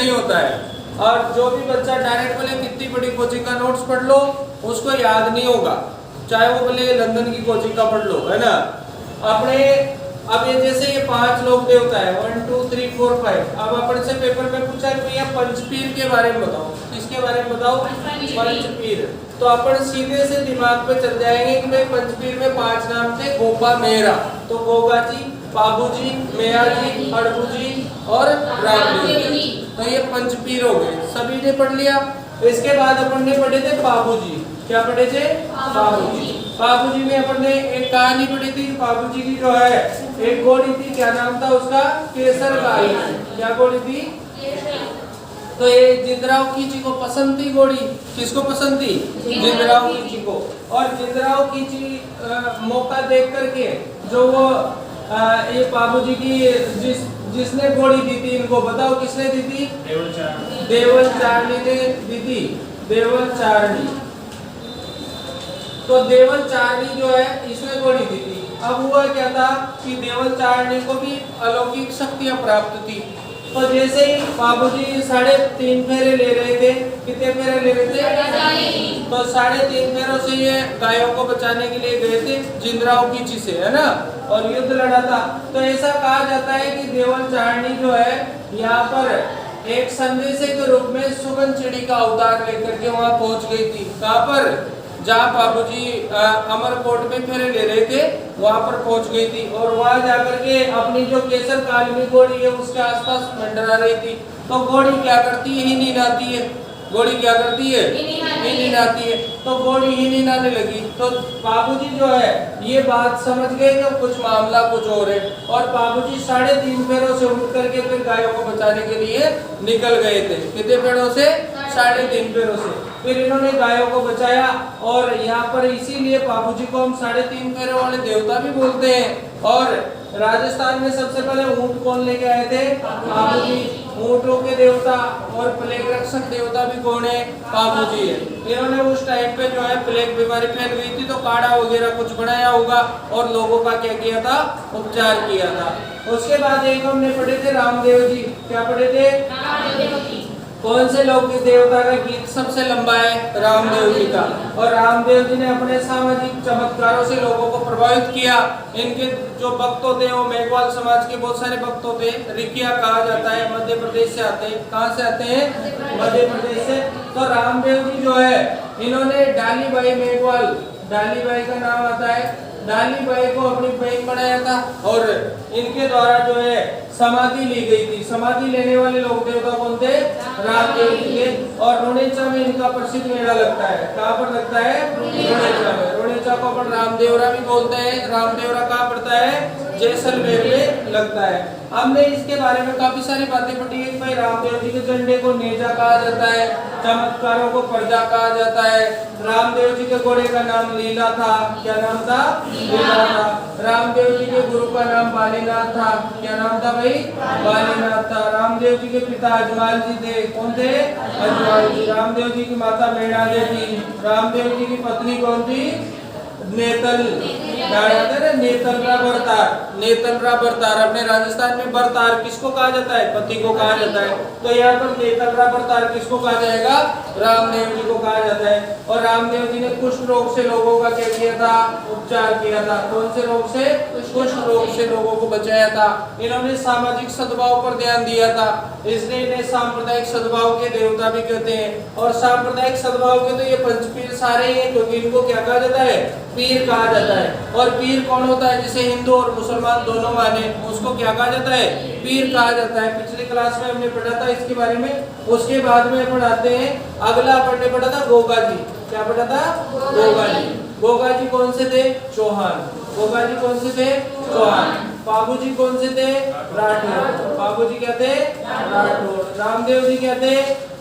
नहीं होता है। और जो भी बच्चा डायरेक्ट बोले कितनी बड़ी कोचिंग का नोट्स पढ़ लो, उसको याद नहीं होगा, चाहे वो बोले लंदन की कोचिंग का पढ़ लो, है ना। अपने अब ये जैसे ये 5 लोग देवता है, 1 2 3 4 5। अब अपन से पेपर में पूछा कि भैया पंचपीर के बारे में बताओ, किसके बारे में बताओ, पंचपीर। तो अपन सीधे से दिमाग पे चल जाएंगे कि भाई पंचपीर में 5 नाम थे, गोपा मेहरा, तो गोगा जी, बाबू जी, मेया जी, अड़बू जी और रामदेव जी। तो ये पंचपीर हो गए, सभी ने पढ़ लिया। इसके बाद अपन ने पढ़े थे बाबू जी, क्या पढ़े थे, बाबू जी। बाबू जी में अपन ने एक कहानी पढ़ी थी, बाबू जी की जो है एक घोड़ी थी, क्या नाम था उसका, केसर गाय। क्या घोड़ी थी, तो ये जिंदराव कीची को पसंद थी घोड़ी, किसको पसंद थी, जिंदराव कीची को। और जिंदराव कीची मौका देख करके जो वो ये बाबू जी की जिसने घोड़ी दी थी, इनको बताओ किसने दी थी, देवल चारणी ने दी थी, देवल चारणी। तो देवल चारणी जो है इसने घोड़ी दी थी। अब हुआ क्या था कि देवल चारणी को भी अलौकिक शक्तियां प्राप्त थी। तो जैसे ही बाबूजी 3.5 फेरे ले रहे थे, कितने फेरे ले रहे थे, तो 3.5 फेरों से ये गायों को बचाने के लिए गए थे जिंदराव कीची से, है ना, और युद्ध लड़ा था। तो ऐसा कहा जाता है कि देवल चारणी जो है यहाँ पर एक संदेशे के रूप में सुगन चिड़ी का अवतार लेकर के वहां पहुंच गई थी। कहाँ पर, जहाँ बाबूजी अमरकोट में फेरे ले रहे थे, वहां पर पहुंच गई थी। और वहां जाकर के अपनी जो केसर कालमी घोड़ी है उसके आसपास मंडरा रही थी। तो घोड़ी क्या करती है, ही नींद आती है, घोड़ी क्या करती है, ही नींद आती है। तो घोड़ी ही नींद आने लगी। तो बाबूजी जो है ये बात समझ गए कि कुछ मामला कुछ और है, और बाबूजी 3.5 फेरों से उठ करके फिर गायों को बचाने के लिए निकल गए थे। कितने फेरों से, 3.5 फेरों से। फिर इन्होंने गायों को बचाया। और यहाँ पर इसीलिए बाबूजी को हम 3.5 फेरों वाले देवता भी बोलते हैं। और राजस्थान में सबसे पहले ऊंट कौन लेके आए थे, बाबूजी। ऊंटों के देवता और प्लेग रक्षक देवता भी कौन है, बाबूजी है। इन्होंने उस टाइम पे जो है प्लेग बीमारी फैल गई थी, तो काढ़ा वगैरह कुछ बनाया होगा और लोगों का क्या किया था, उपचार किया था। उसके बाद एक हमने पढ़े थे रामदेव जी। क्या पढ़े थे, कौन से लौकिक देवता का गीत सबसे लंबा है, रामदेव जी का। और रामदेव जी ने अपने सामाजिक चमत्कारों से लोगों को प्रभावित किया। इनके जो भक्त होते हैं वो मेघवाल समाज के बहुत सारे भक्त होते हैं, रिकिया कहा जाता है, मध्य प्रदेश से आते हैं। कहाँ से आते हैं, मध्य प्रदेश से। तो रामदेव जी जो है इन्होंने डालीबाई मेघवाल, डालीबाई का नाम आता है, डालीबाई को अपनी बहन बनाया था। और इनके द्वारा जो है समाधि ली गई थी। समाधि लेने वाले लोग देवता कौन थे, रामदेव जी थे। और रोनेचा में इनका प्रसिद्ध मेला लगता है। कहाँ पर लगता है, रोनेचा में। रोनेचा को अपन रामदेवरा भी बोलते हैं। रामदेवरा कहाँ पड़ता है, जैसलमेर में लगता है। हमने इसके बारे में काफी सारी बातें पढ़ी है। भाई रामदेव जी के झंडे को नेजा कहा जाता है, चमत्कारों को प्रजा कहा जाता है। रामदेव जी के घोड़े का नाम लीला था। क्या नाम था, लीला था। रामदेव जी के गुरु का नाम बालीनाथ था। क्या नाम था भाई, बालीनाथ था। रामदेव जी के पिता अजमाल जी थे। कौन थे, अजमाल जी। रामदेव जी की माता मेणाले थी। रामदेव जी की पत्नी कौन थी, नेतल, नेतलरा बरतार। नेतलरा बरतार, अपने राजस्थान में बरतार किसको कहा जाता है, पति को कहा जाता है। तो यहाँ पर नेतलरा बरतार किसको कहा जाएगा, रामदेव जी को कहा जाता है। और रामदेव जी ने कुष्ठ रोग से लोगों का क्या किया था, उपचार किया था। कौन से रोग से, कुष्ठ रोग से लोगों को बचाया था। इन्होंने सामाजिक सद्भाव पर ध्यान दिया था, इसलिए इन्हें सांप्रदायिक सद्भाव के देवता भी कहते हैं। और सांप्रदायिक सद्भाव के तो ये पंचपीर सारे हैं, क्योंकि इनको क्या कहा जाता है, पीर कहा जाता है। और पीर कौन होता है, जिसे हिंदू और मुसलमान दोनों माने, उसको क्या कहा जाता है, पीर कहा जाता है। पिछली क्लास में हमने पढ़ा था इसके बारे में। उसके बाद में पढ़ाते हैं, अगला पढ़ने पढ़ा था गोगा जी। क्या पढ़ा था, गोगा जी। गोगा जी कौन से थे, चौहान। गोगा जी कौन से थे, चौहान। बाबू जी कौन से थे, राठौर। बाबू जी क्या थे, राठौर। रामदेव जी क्या थे,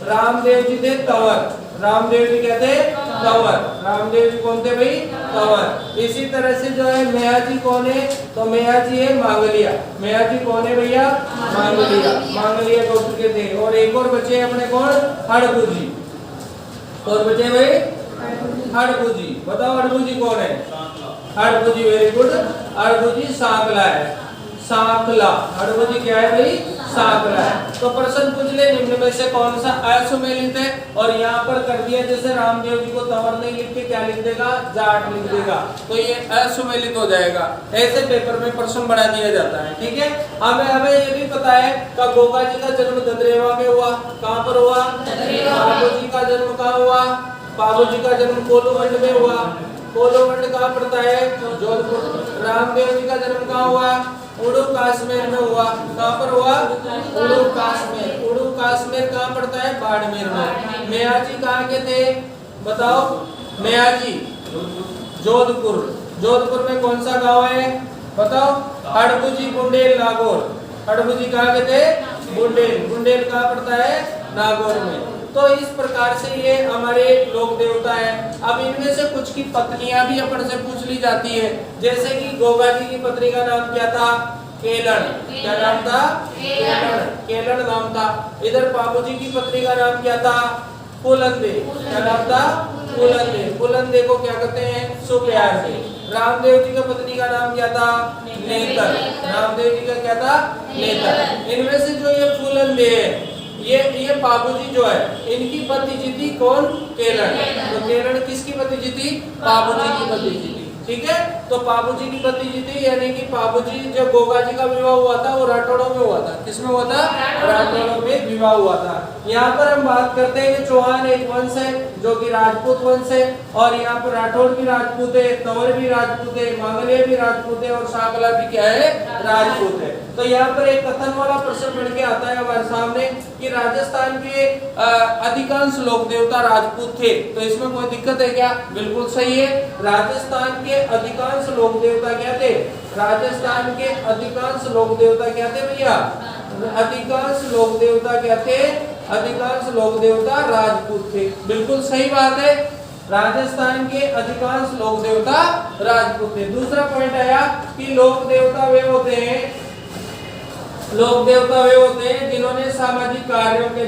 रामदेव जी थे तंवर। रामदेव जी क्या थे, तंवर। रामदेव जी कौन थे भाई, तंवर। इसी तरह से जो है मेया जी कौन है, तो मेया जी है मांगलिया। मेया जी कौन है भैया, मांगलिया। मांगलिया गोत्र के थे। और एक और बचे अपने कौन, हड़बू जी। और बचे भाई हड़बू जी। बताओ हड़बू जी कौन है, हड़बू जी, वेरी गुड। हड़बू जी सांकला है, सांकला। हड़बू जी क्या है भाई, साकला है। तो प्रश्न पूछ ले निम्न में से कौन सा असुमेलित है, और यहाँ पर कर दिया जैसे रामदेव जी को तंवर नहीं लिख के क्या लिख देगा, जाट लिख देगा, तो ये असुमेलित हो जाएगा। ऐसे पेपर में प्रश्न बढ़ा दिया जाता है। ठीक है, हमें ये भी पता है कि गोगा जी का जन्म ददरेवा में हुआ। कहाँ पर हुआ? बाबू जी का जन्म कहाँ हुआ? बाबू जी का जन्म कोलूमंड में हुआ। कोलूमंड कहाँ पड़ता है? जोधपुर। रामदेव जी का जन्म कहाँ हुआ? उड़ू कश्मीर में हुआ। कहाँ पर हुआ? उड़ू कश्मीर। उड़ू कश्मीर कहाँ पड़ता है? बाड़मेर में। मेयाजी कहाँ के थे बताओ? मेयाजी जोधपुर। जोधपुर में कौन सा गांव है बताओ? हड़बुजी, बुंडेल, नागौर। हड़बुजी कहाँ के थे? बुंडेल। बुंडेल कहाँ पड़ता है? नागौर में। तो इस प्रकार से ये हमारे लोक देवता है। अब इनमें से कुछ की पत्नियां भी अपन से पूछ ली जाती है, जैसे कि गोगा जी की पत्नी का नाम क्या था? केलन। क्या नाम था? केलन। केलन नाम था। इधर बाबू जी की पत्नी का नाम क्या था? फूलंदे। क्या नाम था? फूलंदे। फूलंदे को क्या कहते हैं? सुप्यार से। रामदेव जी का पत्नी का नाम क्या था? नेतर। रामदेव जी का क्या था? नेतर। इनमें से जो ये फूलंदे है, ये बाबूजी जो है, इनकी पति जीती कौन? केलन। तो केलन किसकी पति जीती? बाबूजी की पति जीती। ठीक है, तो बाबूजी की पति जीती, यानी कि बाबूजी जब गोगा जी का विवाह हुआ था वो राठौड़ों में हुआ था। किसमें हुआ था? राठौड़ों में विवाह हुआ था। यहाँ पर हम बात करते हैं कि चौहान एक वंश है जो कि राजपूत वंश है, और यहाँ पर राठौड़ भी राजपूत है, तंवर भी राजपूत है, मांगलिया भी राजपूत है, और साकला भी क्या है? राजपूत है। तो यहाँ पर एक कथन वाला प्रश्न बढ़ के आता है हमारे सामने कि राजस्थान के अधिकांश लोक देवता राजपूत थे। तो इसमें कोई दिक्कत है क्या? बिल्कुल सही है। राजस्थान के अधिकांश लोक देवता क्या थे? राजस्थान के अधिकांश लोक देवता क्या थे भैया? अधिकांश लोक देवता क्या थे? अधिकांश लोक देवता राजपूत थे। बिल्कुल सही बात है, राजस्थान के अधिकांश लोक देवता राजपूत थे। दूसरा पॉइंट आया कि लोक देवता वे होते हैं, लोक देवता वे होते हैं जिन्होंने सामाजिक कार्यों के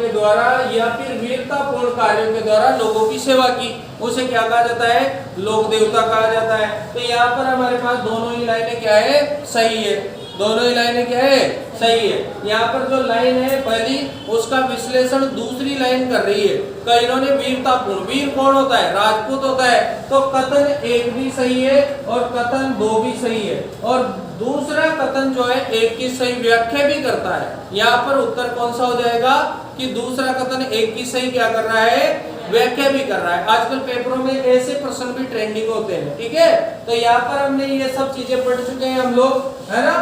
द्वारा या फिर वीरतापूर्ण कार्यों के द्वारा लोगों की सेवा की, उसे क्या कहा जाता है? लोक देवता कहा जाता है। तो यहाँ पर हमारे पास दोनों ही लाइनें क्या है? सही है। दोनों ही लाइनें क्या है? सही है। यहाँ पर जो लाइन है पहली, उसका विश्लेषण दूसरी लाइन कर रही है। तो इन्होंने वीरतापूर्ण, वीर कौन होता है? राजपूत होता है। तो कथन एक भी सही है और कथन दो भी सही है, और दूसरा कथन जो है एक की सही व्याख्या भी करता है। यहाँ पर उत्तर कौन सा हो जाएगा कि दूसरा कथन एक की सही क्या कर रहा है? व्याख्या भी कर रहा है। आजकल पेपरों में ऐसे प्रश्न भी ट्रेंडिंग होते हैं। ठीक है, तो यहाँ पर हमने ये सब चीजें पढ़ चुके हैं हम लोग, है ना?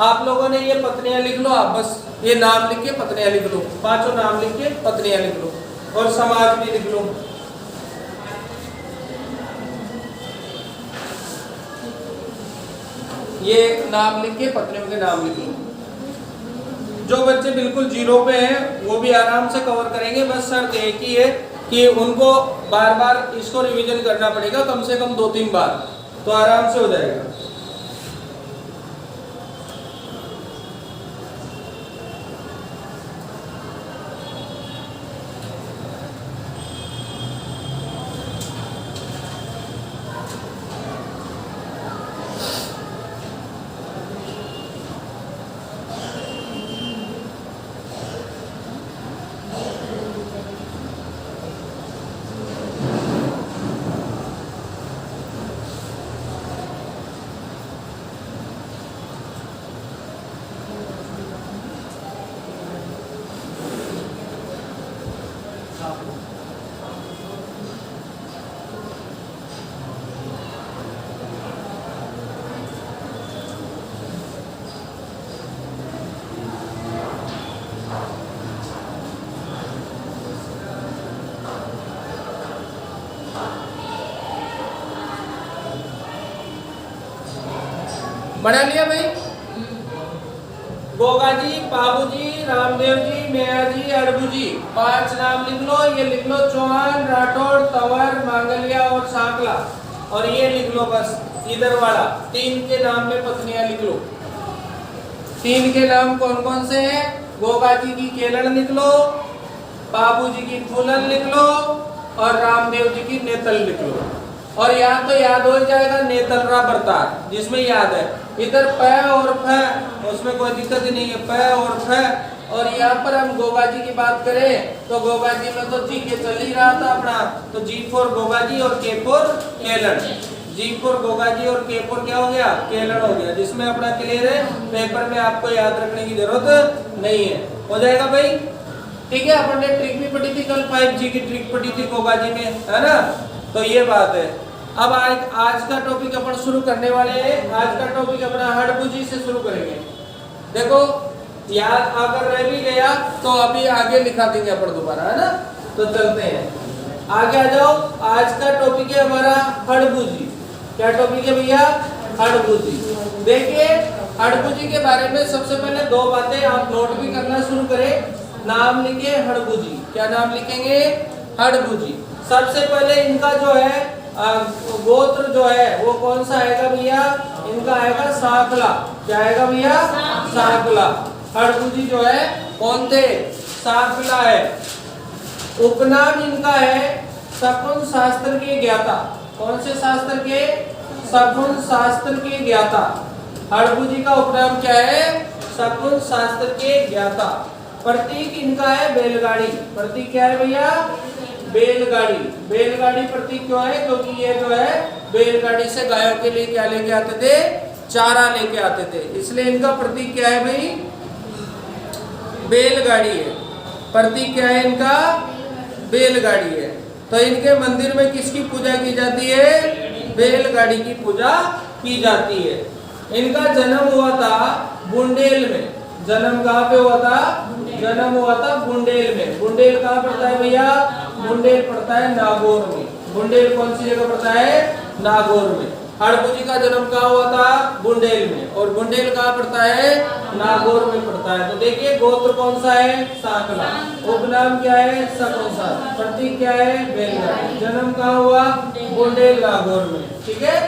आप लोगों ने ये पत्नियां लिख लो, आप बस ये नाम लिख के पत्नियां लिख लो, पांचों नाम लिख के पत्नियां लिख लो, और समाज भी लिख लो। ये नाम लिख के पत्नियों के नाम लिख लो। जो बच्चे बिल्कुल जीरो पे हैं वो भी आराम से कवर करेंगे। बस शर्त एक ही है कि उनको बार बार इसको रिवीजन करना पड़ेगा, कम से कम 2-3 बार, तो आराम से हो जाएगा। बना लिया भाई? गोगा जी, बाबू जी, रामदेव जी, मेया जी, अड़बू जी, 5 नाम लिख लो। ये लिख लो चौहान, राठौड़, तंवर, मांगलिया और साकला, और ये लिख लो बस इधर वाला 3 के नाम में पत्नियां लिख लो। 3 के नाम कौन कौन से हैं? गोगा जी की केलन लिख लो, बाबू जी की फूलन लिख लो, और रामदेव जी की नेतल लिख लो। और यहाँ तो याद हो जाएगा नेतलरा बरतार, जिसमें याद है। इधर प और फ, उसमें कोई दिक्कत ही नहीं है, प और फ। और यहाँ पर हम गोगा जी की बात करें तो गोगा जी में तो जी के चल ही रहा था अपना, तो जी फॉर गोगा जी और के फॉर केलन। जी फॉर गोगा जी और के फॉर क्या हो गया, केलन हो गया, जिसमें अपना क्लियर है, पेपर में आपको याद रखने की जरूरत नहीं है। हो जाएगा भाई, ठीक है। अपन ने ट्रिक भी पढ़ी थी कल, 5G की ट्रिक पढ़ी थी गोगा जी में, है ना। तो ये बात है। अब आज का टॉपिक अपन शुरू करने वाले हैं। आज का टॉपिक अपना हडबुजी से शुरू करेंगे। देखो याद अगर रह भी गया तो अभी आगे लिखा देंगे अपन दोबारा, है ना। तो चलते हैं आगे, आ जाओ। आज का टॉपिक है हमारा हडबुजी। क्या टॉपिक है भैया, हडबुजी। देखिए हडबुजी के बारे में सबसे पहले दो बातें आप नोट भी करना शुरू करें। नाम लिखे हडबुजी, क्या नाम लिखेंगे, हडबुजी। सबसे पहले इनका जो है गोत्र जो है वो कौन सा आएगा भैया, इनका आएगा साकला। क्या आएगा भैया, साकला। हडबुजी जो है कौन थे, साकला है। उपनाम इनका है शकुन शास्त्र के ज्ञाता। कौन से शास्त्र के, शकुन शास्त्र के ज्ञाता। हडबुजी का उपनाम क्या है, शकुन शास्त्र के ज्ञाता। प्रतीक इनका है बैलगाड़ी। प्रतीक क्या है भैया, बैलगाड़ी। बैलगाड़ी प्रतीक क्यों है, क्योंकि ये जो है बैलगाड़ी से गायों के लिए क्या लेके आते थे, चारा लेके आते थे, इसलिए इनका प्रतीक क्या है भाई, बैलगाड़ी है। प्रतीक क्या है इनका, बैलगाड़ी है। तो इनके मंदिर में किसकी पूजा की जाती है, बैलगाड़ी की पूजा की जाती है। इनका जन्म हुआ था बुंदेल में। जन्म कहाँ पे हुआ था, जन्म हुआ था बुंदेल में। बुंदेल कहाँ पड़ता है भैया, बुंदेल पड़ता है नागौर में। बुंदेल कौन सी जगह पड़ता है, नागौर में। हडबुजी का जन्म कहाँ हुआ था, बुंदेल में, और बुंदेल कहाँ पड़ता है, नागौर में पड़ता है। तो देखिए गोत्र कौन सा है, साकला। उपनाम क्या है, शकुन। प्रतीक क्या है, बैलगाड़ी। जन्म कहाँ हुआ, बुंदेल, नागौर में। ठीक है।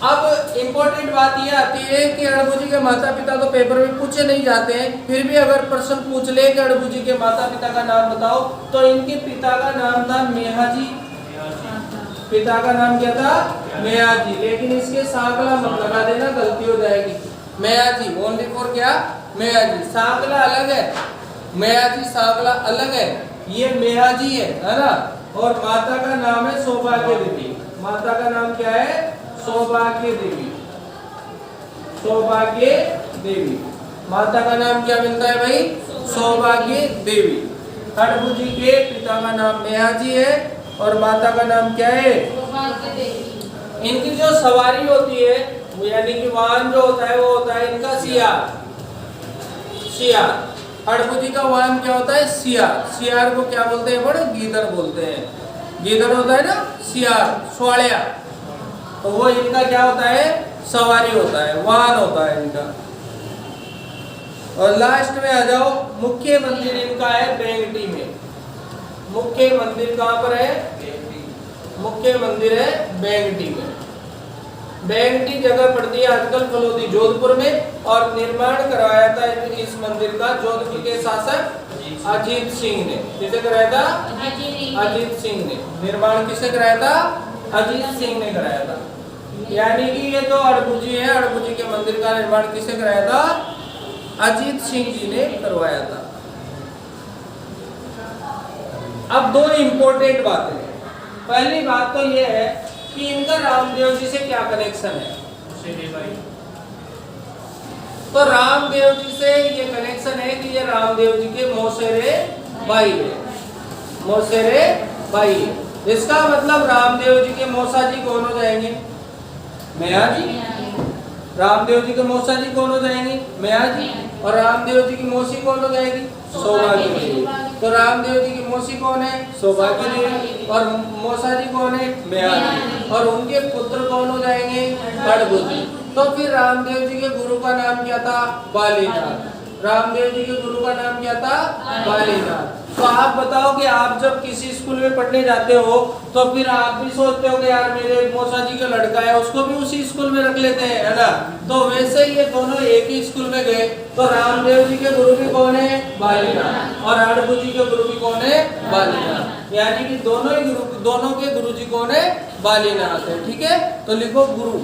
अब इम्पोर्टेंट बात यह आती है कि हडबुजी के माता पिता तो पेपर में पूछे नहीं जाते हैं, फिर भी अगर प्रश्न पूछ ले कि हडबुजी के माता पिता का नाम बताओ, तो इनके पिता का नाम था मेहाजी। पिता का नाम क्या था, मेहाजी। लेकिन इसके साकला मत लगा देना, गलती हो जाएगी। मेहाजी ओनली फॉर क्या, मेहाजी। साकला अलग है, मेहाजी साकला अलग है, ये मेहाजी है ना। और माता का नाम है सौभाग्य देवी। माता का नाम क्या है, सौभाग्य देवी। सौभाग्य देवी, माता का नाम क्या मिलता है भाई, सौभाग्य देवी। हडबुजी के पिता का नाम मेहाजी है और माता का नाम क्या है, सौभाग्य देवी। इनकी जो सवारी होती है यानी कि वाहन जो होता है वो होता है इनका सियार। सियार, हडबुजी का वाहन क्या होता है, सियार। सियार को क्या बोलते हैं, बड़े गीदड़ बोलते हैं। गीदड़ होता है ना, सियार, स्वाड़िया। तो वो इनका क्या होता है, सवारी होता है, वाहन होता है इनका। और लास्ट में आ जाओ, मुख्य मंदिर इनका है बेंगटी में। मुख्य मंदिर कहाँ पर है, मुख्य मंदिर है बेंगटी में। बेंगटी जगह पड़ती है आजकल फलोदी जोधपुर में। और निर्माण करवाया था इस मंदिर का जोधपुर के शासक अजीत सिंह ने। किसे कराया था, अजीत सिंह ने। निर्माण किसे कराया था, अजीत सिंह ने कराया था। यानी कि ये तो हडबुजी है, हडबुजी के मंदिर का निर्माण किसे कराया था, अजीत सिंह जी ने करवाया था। अब दो इंपॉर्टेंट बातें। पहली बात तो ये है कि इनका रामदेव जी से क्या कनेक्शन है। तो रामदेव जी से ये कनेक्शन है कि ये रामदेव जी के मौसेरे भाई है, मौसेरे भाई है। इसका मतलब रामदेव जी के मौसा जी कौन हो जाएंगे, मेहाजी। रामदेव जी के मौसा जी कौन हो जाएंगे, मेहाजी। और रामदेव जी की मौसी कौन हो जाएगी, सौभाग्य देवी। तो रामदेव जी की मौसी कौन है, सौभाग्य देवी। और मौसा जी कौन है, मेहाजी। और उनके पुत्र कौन हो जाएंगे, हडबुजी। तो फिर रामदेव जी के गुरु का नाम क्या था, बालीनाथ। रामदेव जी के गुरु का नाम क्या था? बालीनाथ। तो आप बताओ कि आप जब किसी स्कूल में पढ़ने जाते हो तो फिर आप भी सोचते हो कि यार मेरे मौसा जी का लड़का है, उसको भी उसी स्कूल में रख लेते हैं, है ना? तो वैसे ही ये दोनों एक ही स्कूल में गए। तो रामदेव जी के गुरु भी कौन है? बालीनाथ। और हड़बू जी के गुरु भी कौन है? बालीनाथ। यानी कि दोनों के गुरु जी कौन है? बालीनाथ है। ठीक है, तो लिखो गुरु,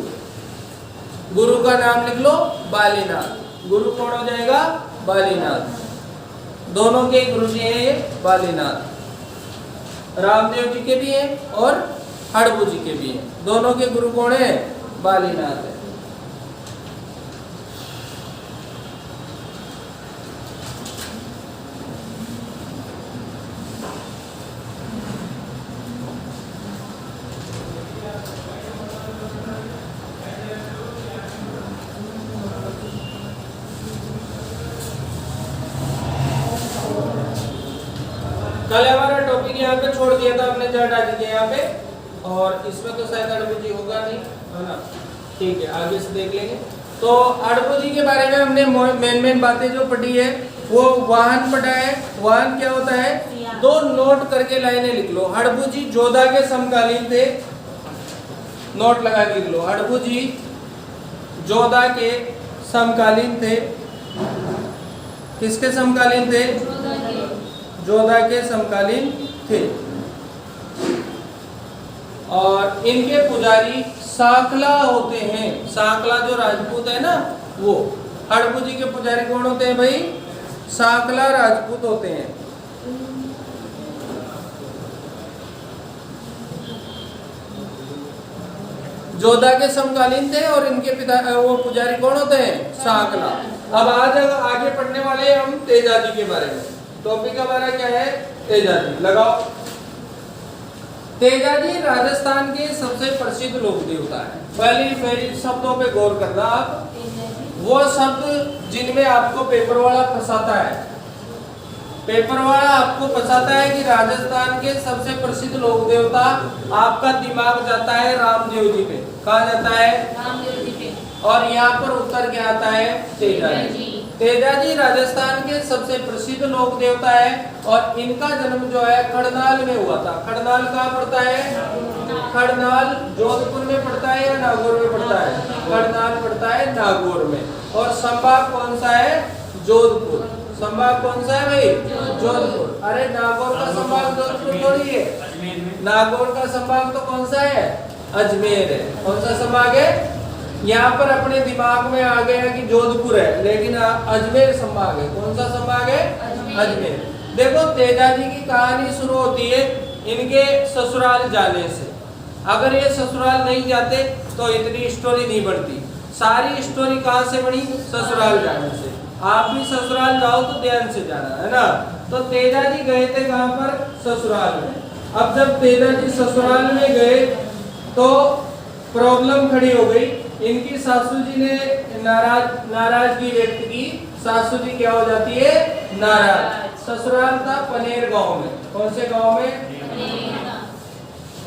गुरु का नाम लिख लो बालीनाथ। गुरु कौन हो जाएगा? बालीनाथ। दोनों के गुरु जी हैं ये बालीनाथ, रामदेव जी के भी हैं और हड़बू जी के भी हैं। दोनों के गुरु कौन है? बालीनाथ है। कल हमारा टॉपिक यहाँ पे छोड़ दिया था हमने, जड़ डाली थी यहाँ पे, और इसमें तो शायद हड़बू जी होगा नहीं, है ना? ठीक है, आगे से देख लेंगे। तो हड़बू जी के बारे में हमने मेन बातें जो पढ़ी है वो वाहन पढ़ा है। वाहन क्या होता है? दो नोट करके लाइनें लिख लो। हड़बू जी जोधा के समकालीन थे, नोट लगा के लिख लो। हड़बू जी जोधा के समकालीन थे। किसके समकालीन थे? जोधा के समकालीन थे। और इनके पुजारी साकला होते हैं। साकला जो राजपूत है ना, वो हड़बू जी के पुजारी कौन होते हैं भाई? साकला राजपूत होते हैं। जोधा के समकालीन थे और इनके पिता वो पुजारी कौन होते हैं? साकला। अब आज आगे पढ़ने वाले हम तेजाजी के बारे में। टॉपिक हमारा क्या है? तेजाजी। लगाओ। तेजाजी राजस्थान के सबसे प्रसिद्ध लोक देवता है। पहली मेरी शब्दों पे गौर करना आप, वो शब्द जिनमें आपको पेपर वाला फंसाता है। पेपर वाला आपको फंसाता है कि राजस्थान के सबसे प्रसिद्ध लोक देवता, आपका दिमाग जाता है रामदेव जी पे। कहा जाता है? रामदेव जी पे। और यहाँ पर उत्तर क्या आता है? तेजाजी। तेजाजी राजस्थान के सबसे प्रसिद्ध लोक देवता है और इनका जन्म जो है खड़नाल में हुआ था। खड़नाल कहाँ पड़ता है? खड़नाल जोधपुर में पड़ता है या नागौर में पड़ता है? खड़नाल पड़ता है नागौर में। और संभाग कौन सा है? जोधपुर। संभाग कौन सा है भाई? जोधपुर। अरे नागौर का संभाग जोधपुर थोड़ी है, नागौर का संभाग तो कौन सा है? अजमेर है। कौन सा संभाग है? यहाँ पर अपने दिमाग में आ गया कि जोधपुर है, लेकिन अजमेर संभाग है। कौन सा संभाग है? अजमेर। देखो, तेजाजी की कहानी शुरू होती है इनके ससुराल जाने से। अगर ये ससुराल नहीं जाते तो इतनी स्टोरी नहीं बढ़ती। सारी स्टोरी कहाँ से बनी? ससुराल जाने से। आप भी ससुराल जाओ तो ध्यान से जाना, है ना? तो तेजाजी गए थे कहाँ पर? ससुराल में। अब जब तेजाजी ससुराल में गए तो प्रॉब्लम खड़ी हो गई। इनकी सासू जी ने नाराजगी व्यक्त की। सासू जी क्या हो जाती है? नाराज। ससुराल था पनेर गांव में। कौन से गांव में?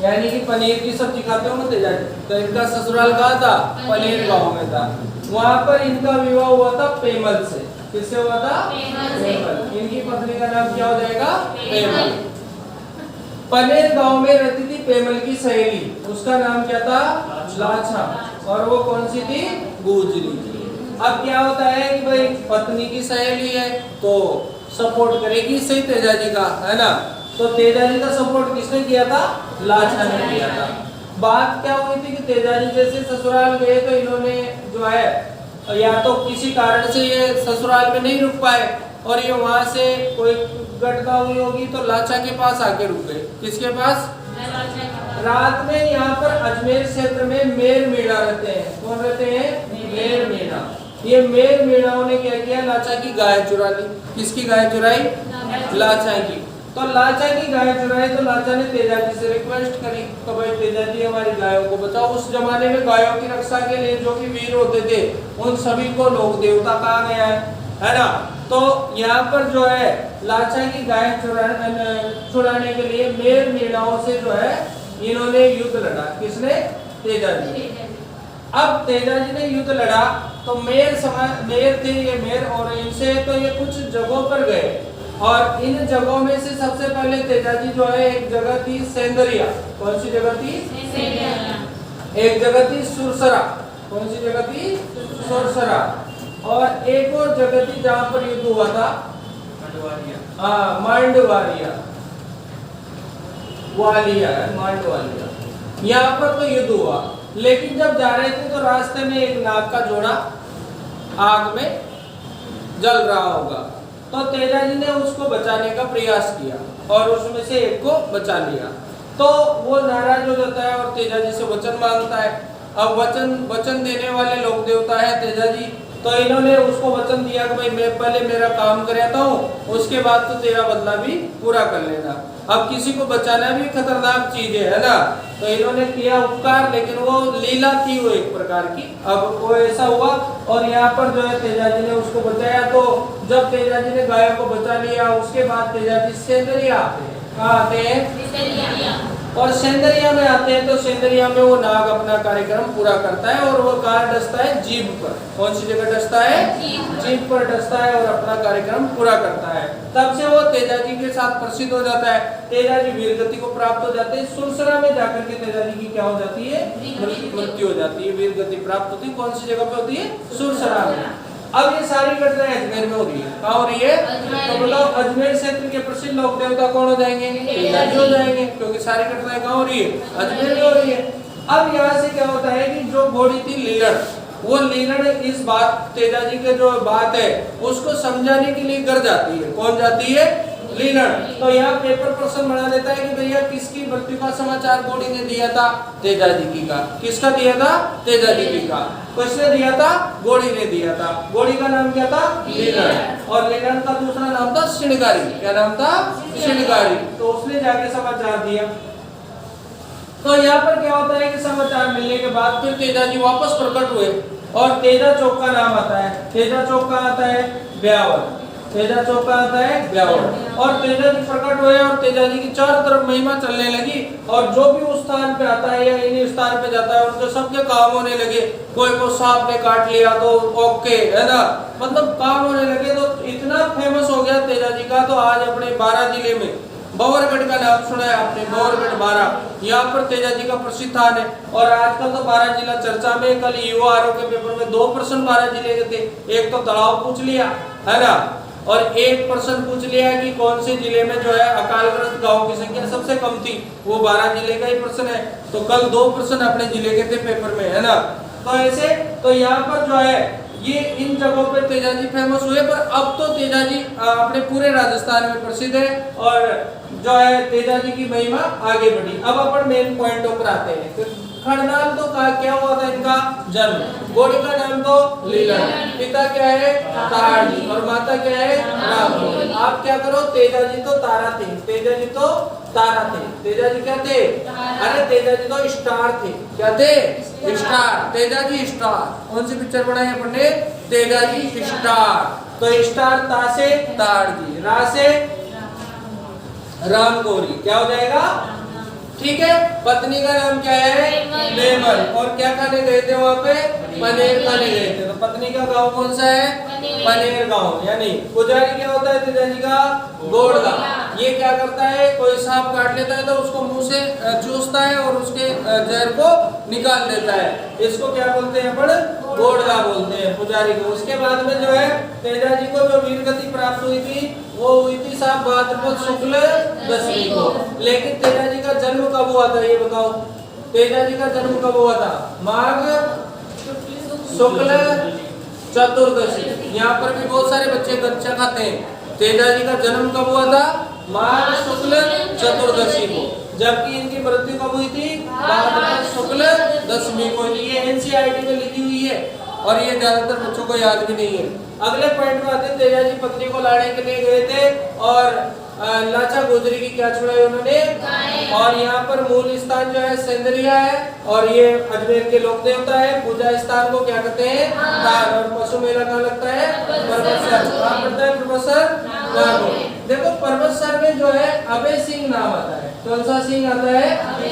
यानी कि पनीर की सब्जी खाते हो ना तेजाजी, तो इनका ससुराल कहाँ था? पनेर गांव में था। वहां पर इनका विवाह हुआ था पेमल से। किससे हुआ था? पेमल। इनकी पत्नी का नाम क्या हो जाएगा? पेमल। पनेर गांव में रहती थी पेमल की सहेली, उसका नाम क्या था? लाछा। और वो कौन सी थी? गुजरी थी। अब क्या होता है कि भाई पत्नी की सहेली है तो सपोर्ट करेगी सही तेजाजी का, है ना? तो तेजाजी का सपोर्ट किसने किया था? लाछा ने किया था। बात क्या हुई थी कि तेजाजी जैसे ससुराल गए तो इन्होंने जो है या तो किसी कारण से ये ससुराल में नहीं रुक पाए और ये वहां से कोई घटना हुई होगी तो लाछा के पास आके रुक गए। किसके पास? रात में यहाँ पर अजमेर क्षेत्र में मेर मीणा रहते हैं। कौन रहते हैं? मेर मीणा। ये मेर मीणाओं ने क्या किया? लाछा की गाय चुरा ली। किसकी गाय चुराई? लाछा की। तो लाछा की गाय चुराई तो लाछा ने तेजाजी से रिक्वेस्ट करी कि भाई तेजाजी हमारी गायों को बचाओ। उस जमाने में गायों की रक्षा के लिए जो भी वीर होते थे उन सभी को लोक देवता कहा गया है ना? तो यहाँ पर जो है लाछा की गाय चुराने के लिए मेर मीणाओं से जो है इन्होंने युद्ध लड़ा। किसने? तेजाजी। अब तेजाजी ने युद्ध लड़ा तो मेयर थे ये मेयर, और इनसे तो ये कुछ जगहों पर गए, और इन जगहों में से सबसे पहले तेजाजी जो है एक जगह थी सेंदरिया। कौन सी जगह थी? एक जगह थी सुरसरा। कौन सी जगह थी? सुरसरा। और एक और जगह थी जहाँ पर युद्ध हुआ था, मांडवारिया, मांडवालिया। यहाँ पर तो युद्ध हुआ, लेकिन जब जा रहे थे तो रास्ते में एक नाग का जोड़ा आग में जल रहा होगा, तो तेजाजी ने उसको बचाने का प्रयास किया और उसमें से एक को बचा लिया। तो वो नाराज हो जाता है और तेजाजी से वचन मांगता है। अब वचन देने वाले लोक देवता है तेजाजी, तो इन्होंने उसको वचन दिया कि भाई मैं पहले मेरा काम कराता हूँ, उसके बाद तो तेरा बदला भी पूरा कर लेना। अब किसी को बचाना भी खतरनाक चीज है ना, तो इन्होंने किया उपकार, लेकिन वो लीला थी वो एक प्रकार की। अब वो ऐसा हुआ और यहाँ पर जो है तेजाजी ने उसको बचाया। तो जब तेजाजी ने गायों को बचा लिया, उसके बाद तेजाजी सेंदरिया आते हैं और सेंदरिया में आते हैं। तो सेंदरिया में वो नाग अपना कार्यक्रम पूरा करता है और वो कहाँ डसता है? जीभ पर। कौन सी जगह डसता है? जीभ पर डसता है और अपना कार्यक्रम पूरा करता है। तब से वो तेजाजी के साथ प्रसिद्ध हो जाता है। तेजाजी वीरगति को प्राप्त हो जाते हैं। सुरसरा में जाकर के तेजाजी की क्या हो जाती है? मृत्यु हो जाती है, वीरगति प्राप्त होती है। कौन सी जगह पे होती है? सुरसरा में। अब ये सारी घटनाएं अजमेर में हो रही है। कहाँ हो रही है? तो बताओ, अजमेर क्षेत्र के प्रसिद्ध लोक देवता कौन हो जाएंगे? तेजाजी हो जाएंगे, क्योंकि सारी घटनाएं कहाँ हो रही है? अजमेर में हो रही है। अब यहाँ से क्या होता है कि जो घोड़ी थी लीलड़, वो लीलड़ इस बात तेजाजी के जो बात है उसको समझाने के लिए कर जाती है। कौन जाती है? लीलड़। तो यहाँ पेपर प्रश्न बना देता है कि भैया किसकी मृत्यु का समाचार घोड़ी ने दिया था? तेजाजी की का। किसका दिया था? तेजाजी की का। किसने दिया था? घोड़ी ने दिया था। घोड़ी का नाम क्या था? लीलड़। और लीलड़ का दूसरा नाम था श्रृंगारी। क्या नाम था? श्रृंगारी। तो उसने जाके समाचार दिया। तो यहाँ पर क्या होता है कि समाचार मिलने के बाद फिर तेजाजी वापस प्रकट हुए और तेजा चौक का नाम आता है। तेजा चौक का आता है ब्यावर। तेजा चौक का आता है ब्यावर। और तेजाजी प्रकट हुए और तेजाजी की चारों तरफ महिमा चलने लगी, और जो भी उस स्थान पे आता है या इन्हीं स्थान पे जाता है उनके सबके काम होने लगे। कोई को सांप ने काट लिया तो ओके, है ना, मतलब काम होने लगे। तो इतना फेमस हो गया तेजाजी का, तो आज अपने 12 जिले में बवरगढ़ का नाम सुना है आपने? बवरगढ़ 12, यहाँ पर तेजाजी का प्रसिद्ध स्थान है। और आजकल तो 12 जिला चर्चा में। कल युवा आरोप के पेपर में 2 प्रश्न 12 जिले के थे। एक तो तलाव पूछ लिया, है ना, और एक प्रश्न पूछ लिया कि कौन से जिले में जो है अकालग्रस्त गांव की संख्या सबसे कम थी। वो 12 जिले का ही प्रश्न है। तो कल 2 प्रश्न अपने जिले के थे पेपर में, है ना। तो ऐसे तो यहाँ पर जो है ये इन जगहों पे तेजाजी फेमस हुए, पर अब तो तेजाजी अपने पूरे राजस्थान में प्रसिद्ध है और जो है तेजाजी की महिमा आगे बढ़ी। अब अपन मेन पॉइंट पर आते हैं। खड़नाल तो क्या हुआ था इनका? जन्म। घोड़ी का नाम तो लीलड़। पिता क्या है? ताराजी। और माता क्या है? राम। आप क्या करो? तेजाजी तो तारा थे। तेजाजी तो तारा थे। तेजाजी क्या थे? अरे तेजाजी तो स्टार थे। क्या थे? स्टार। तेजाजी स्टार। कौन सी पिक्चर बनाई अपन ने? तेजाजी स्टार। तो स्टार ता से तारजी, रा से राम गौरी। क्या हो जाएगा? ठीक है। पत्नी का नाम क्या है? नेमल। और क्या खाने गए थे वहाँ पे? पनीर खाने गए थे। तो पत्नी का गांव कौन सा है? पनीर गांव। यानी पुजारी क्या होता है तेजाजी का? गोड़गा। ये क्या करता है? कोई सांप काट लेता है तो उसको मुंह से चूसता है और उसके जहर को निकाल देता है। इसको क्या बोलते हैं अपन? गोड़गा बोलते हैं पुजारी को। उसके बाद में जो है तेजाजी को जो वीरगति प्राप्त हुई थी वो हुई थी साहब भाद्रपद शुक्ल दशमी को। लेकिन तेजाजी का जन्म कब हुआ था ये बताओ? तेजाजी का जन्म कब हुआ था? माघ शुक्ल चतुर्दशी। यहाँ पर भी बहुत सारे बच्चे गच्चा खाते हैं। तेजाजी का जन्म कब हुआ था? माघ शुक्ल चतुर्दशी को। जबकि इनकी मृत्यु कब हुई थी? भाद्रपद शुक्ल दशमी को। ये एनसीईआरटी में लिखी हुई है और ये ज्यादातर बच्चों को याद भी नहीं है। अगले पॉइंट में आते हैं। तेजाजी पत्नी को लाने के लिए गए थे और लाचा गुजरी की क्या छुड़ाई उन्होंने? और यहाँ पर मूल स्थान जो है सेंदरिया है और ये अजमेर के लोक देवता है। पूजा स्थान को क्या कहते हैं? थान। और पशु मेला कहाँ लगता है? कहाँ पड़ता है? प्रोफेसर देखो पर्वतसर में जो है अभय सिंह नाम आता है। कौन सा सिंह आता है?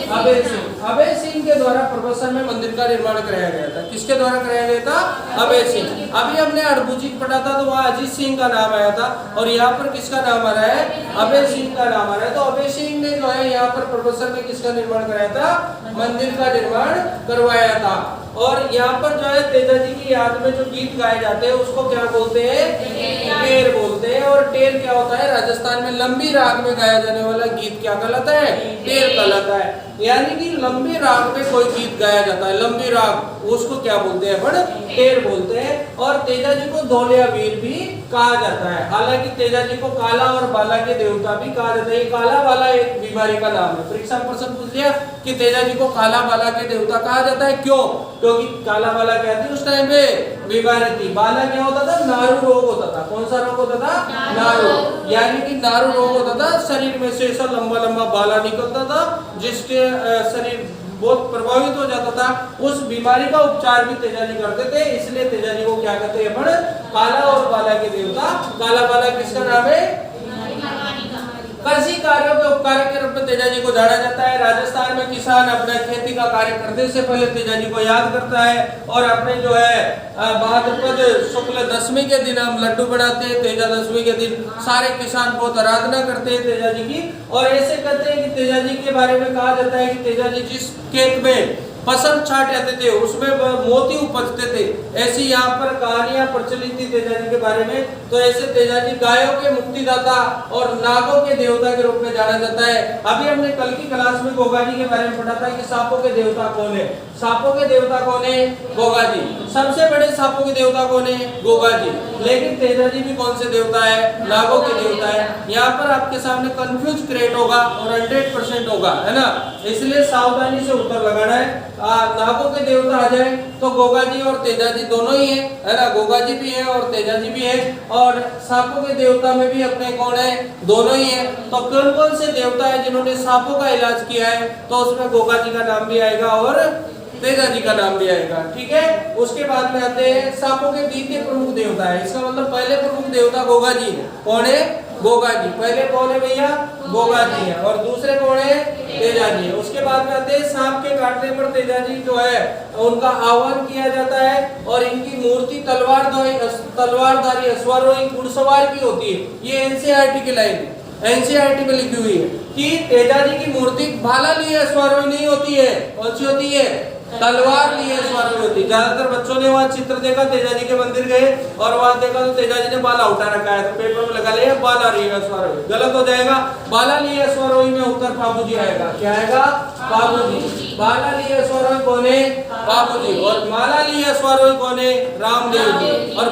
अभय सिंह। अभय सिंह के द्वारा पर्वतसर में मंदिर का निर्माण कराया गया था। किसके द्वारा कराया गया था? अभय सिंह। अभी हमने अड़बुजी पढ़ा था तो वहाँ अजीत सिंह का नाम आया था और यहाँ पर किसका नाम आ रहा है? अभय सिंह का नाम आ रहा है। तो अभय सिंह ने जो है यहाँ पर पर्वतसर में किसका निर्माण कराया था? मंदिर का निर्माण करवाया था। और यहाँ पर जो है तेजा जी की याद में जो गीत गाए जाते हैं उसको क्या बोलते हैं? टेर बोलते हैं। और टेर क्या होता है? राजस्थान में लंबी राग में गाया जाने वाला गीत क्या कहलाता है? टेर कहलाता है। यानी कि लंबी राग में कोई गीत गाया जाता है, लंबी राग, उसको क्या बोलते हैं? अपन टेर बोलते हैं। और तेजा जी को धौलिया वीर भी कहा जाता है। हालांकि तेजा जी को काला और बाला के देवता भी कहा जाता है। काला बाला एक बीमारी का नाम है। परीक्षा में प्रश्न पूछ लिया कि तेजा जी को काला बाला के देवता कहा जाता है, क्यों? क्योंकि काला बाला क्या थी उस टाइम पे? बीमारी थी। बाला क्या होता था? नारू रोग होता था। कौन सा रोग होता था? नारू। यानी कि नारू रोग होता था, शरीर में से ऐसा लंबा लंबा बाला निकलता था जिसके शरीर बहुत प्रभावित हो जाता था। उस बीमारी का उपचार भी तेजा जी करते थे, इसलिए तेजा जी को क्या कहते हैं? काला और बाला के देवता। काला बाला किसका नाम है? कृषि कार्यों के उपकारक के रूप में तेजा जी को जाना जाता है। राजस्थान में किसान अपने खेती का कार्य करने से पहले तेजा जी को याद करता है और अपने जो है भाद्रपद शुक्ल दशमी के दिन हम लड्डू बनाते हैं। तेजा दशमी के दिन सारे किसान बहुत आराधना करते हैं तेजा जी की। और ऐसे कहते हैं कि तेजा जी के बारे में कहा जाता है कि तेजा जी जिस खेत में फसल छाट जाते थे उसमें मोती उपजते थे। ऐसी यहाँ पर कहानियां प्रचलित थी तेजा जी के बारे में। तो ऐसे तेजा जी गायों के मुक्तिदाता और नागों के देवता के रूप में जाना जाता है। अभी हमने कल की क्लास में गोगा जी के बारे में पढ़ा था कि सांपों के देवता कौन है? सांपों के देवता कौन है? गोगा जी। सबसे बड़े सांपों के देवता कौन है? गोगा जी। लेकिन तेजा जी भी कौन से देवता है? नागों के देवता है। यहाँ पर आपके सामने कंफ्यूज क्रिएट होगा और 100% होगा, है ना? इसलिए सावधानी से उत्तर लगाना है। नागों के देवता आ जाए तो गोगा जी और तेजा जी दोनों ही है ना? गोगा जी भी है और तेजा जी भी है। और सांपों के देवता में भी अपने कौन है? दोनों ही है। तो कौन कौन से देवता है जिन्होंने सांपों का इलाज किया है? तो उसमें गोगा जी का नाम भी आएगा और तेजा जी का नाम भी आएगा। ठीक है। उसके बाद में आते हैं सांपों के द्वितीय प्रमुख देवता है। इसका मतलब पहले प्रमुख देवता गोगा जी है। कौन है? गोगा जी। पहले कौन है भैया? गोगा जी है। और दूसरे कौन है? तेजा जी है। उसके बाद में आते हैं सांप के काटने पर तेजा जी जो है उनका आह्वान किया जाता है और इनकी मूर्ति तलवारधारी अश्वारोही घुड़सवार की होती है। ये एनसीईआरटी की लाइन है, एनसीईआरटी में लिखी हुई है कि तेजा जी की मूर्ति भाला लिए अश्वारोही नहीं होती है। कौन सी होती है? तलवार लिए अश्वारोही होती है। ज्यादातर बच्चों ने वहाँ चित्र देखा, तेजा जी के मंदिर गए और वहाँ देखा तो तेजा जी ने बाला उठा रखा है, तो पेपर में लगा लिया बाला लिए अश्वारोही। गलत हो जाएगा। बाला लिए अश्वारोही में उत्तर बाबू जी आएगा। क्या आएगा? बाबू जी। बाला लिए अश्वारोही कौन है? बाबू जी। और माला लिए अश्वारोही कौन है? रामदेव जी। और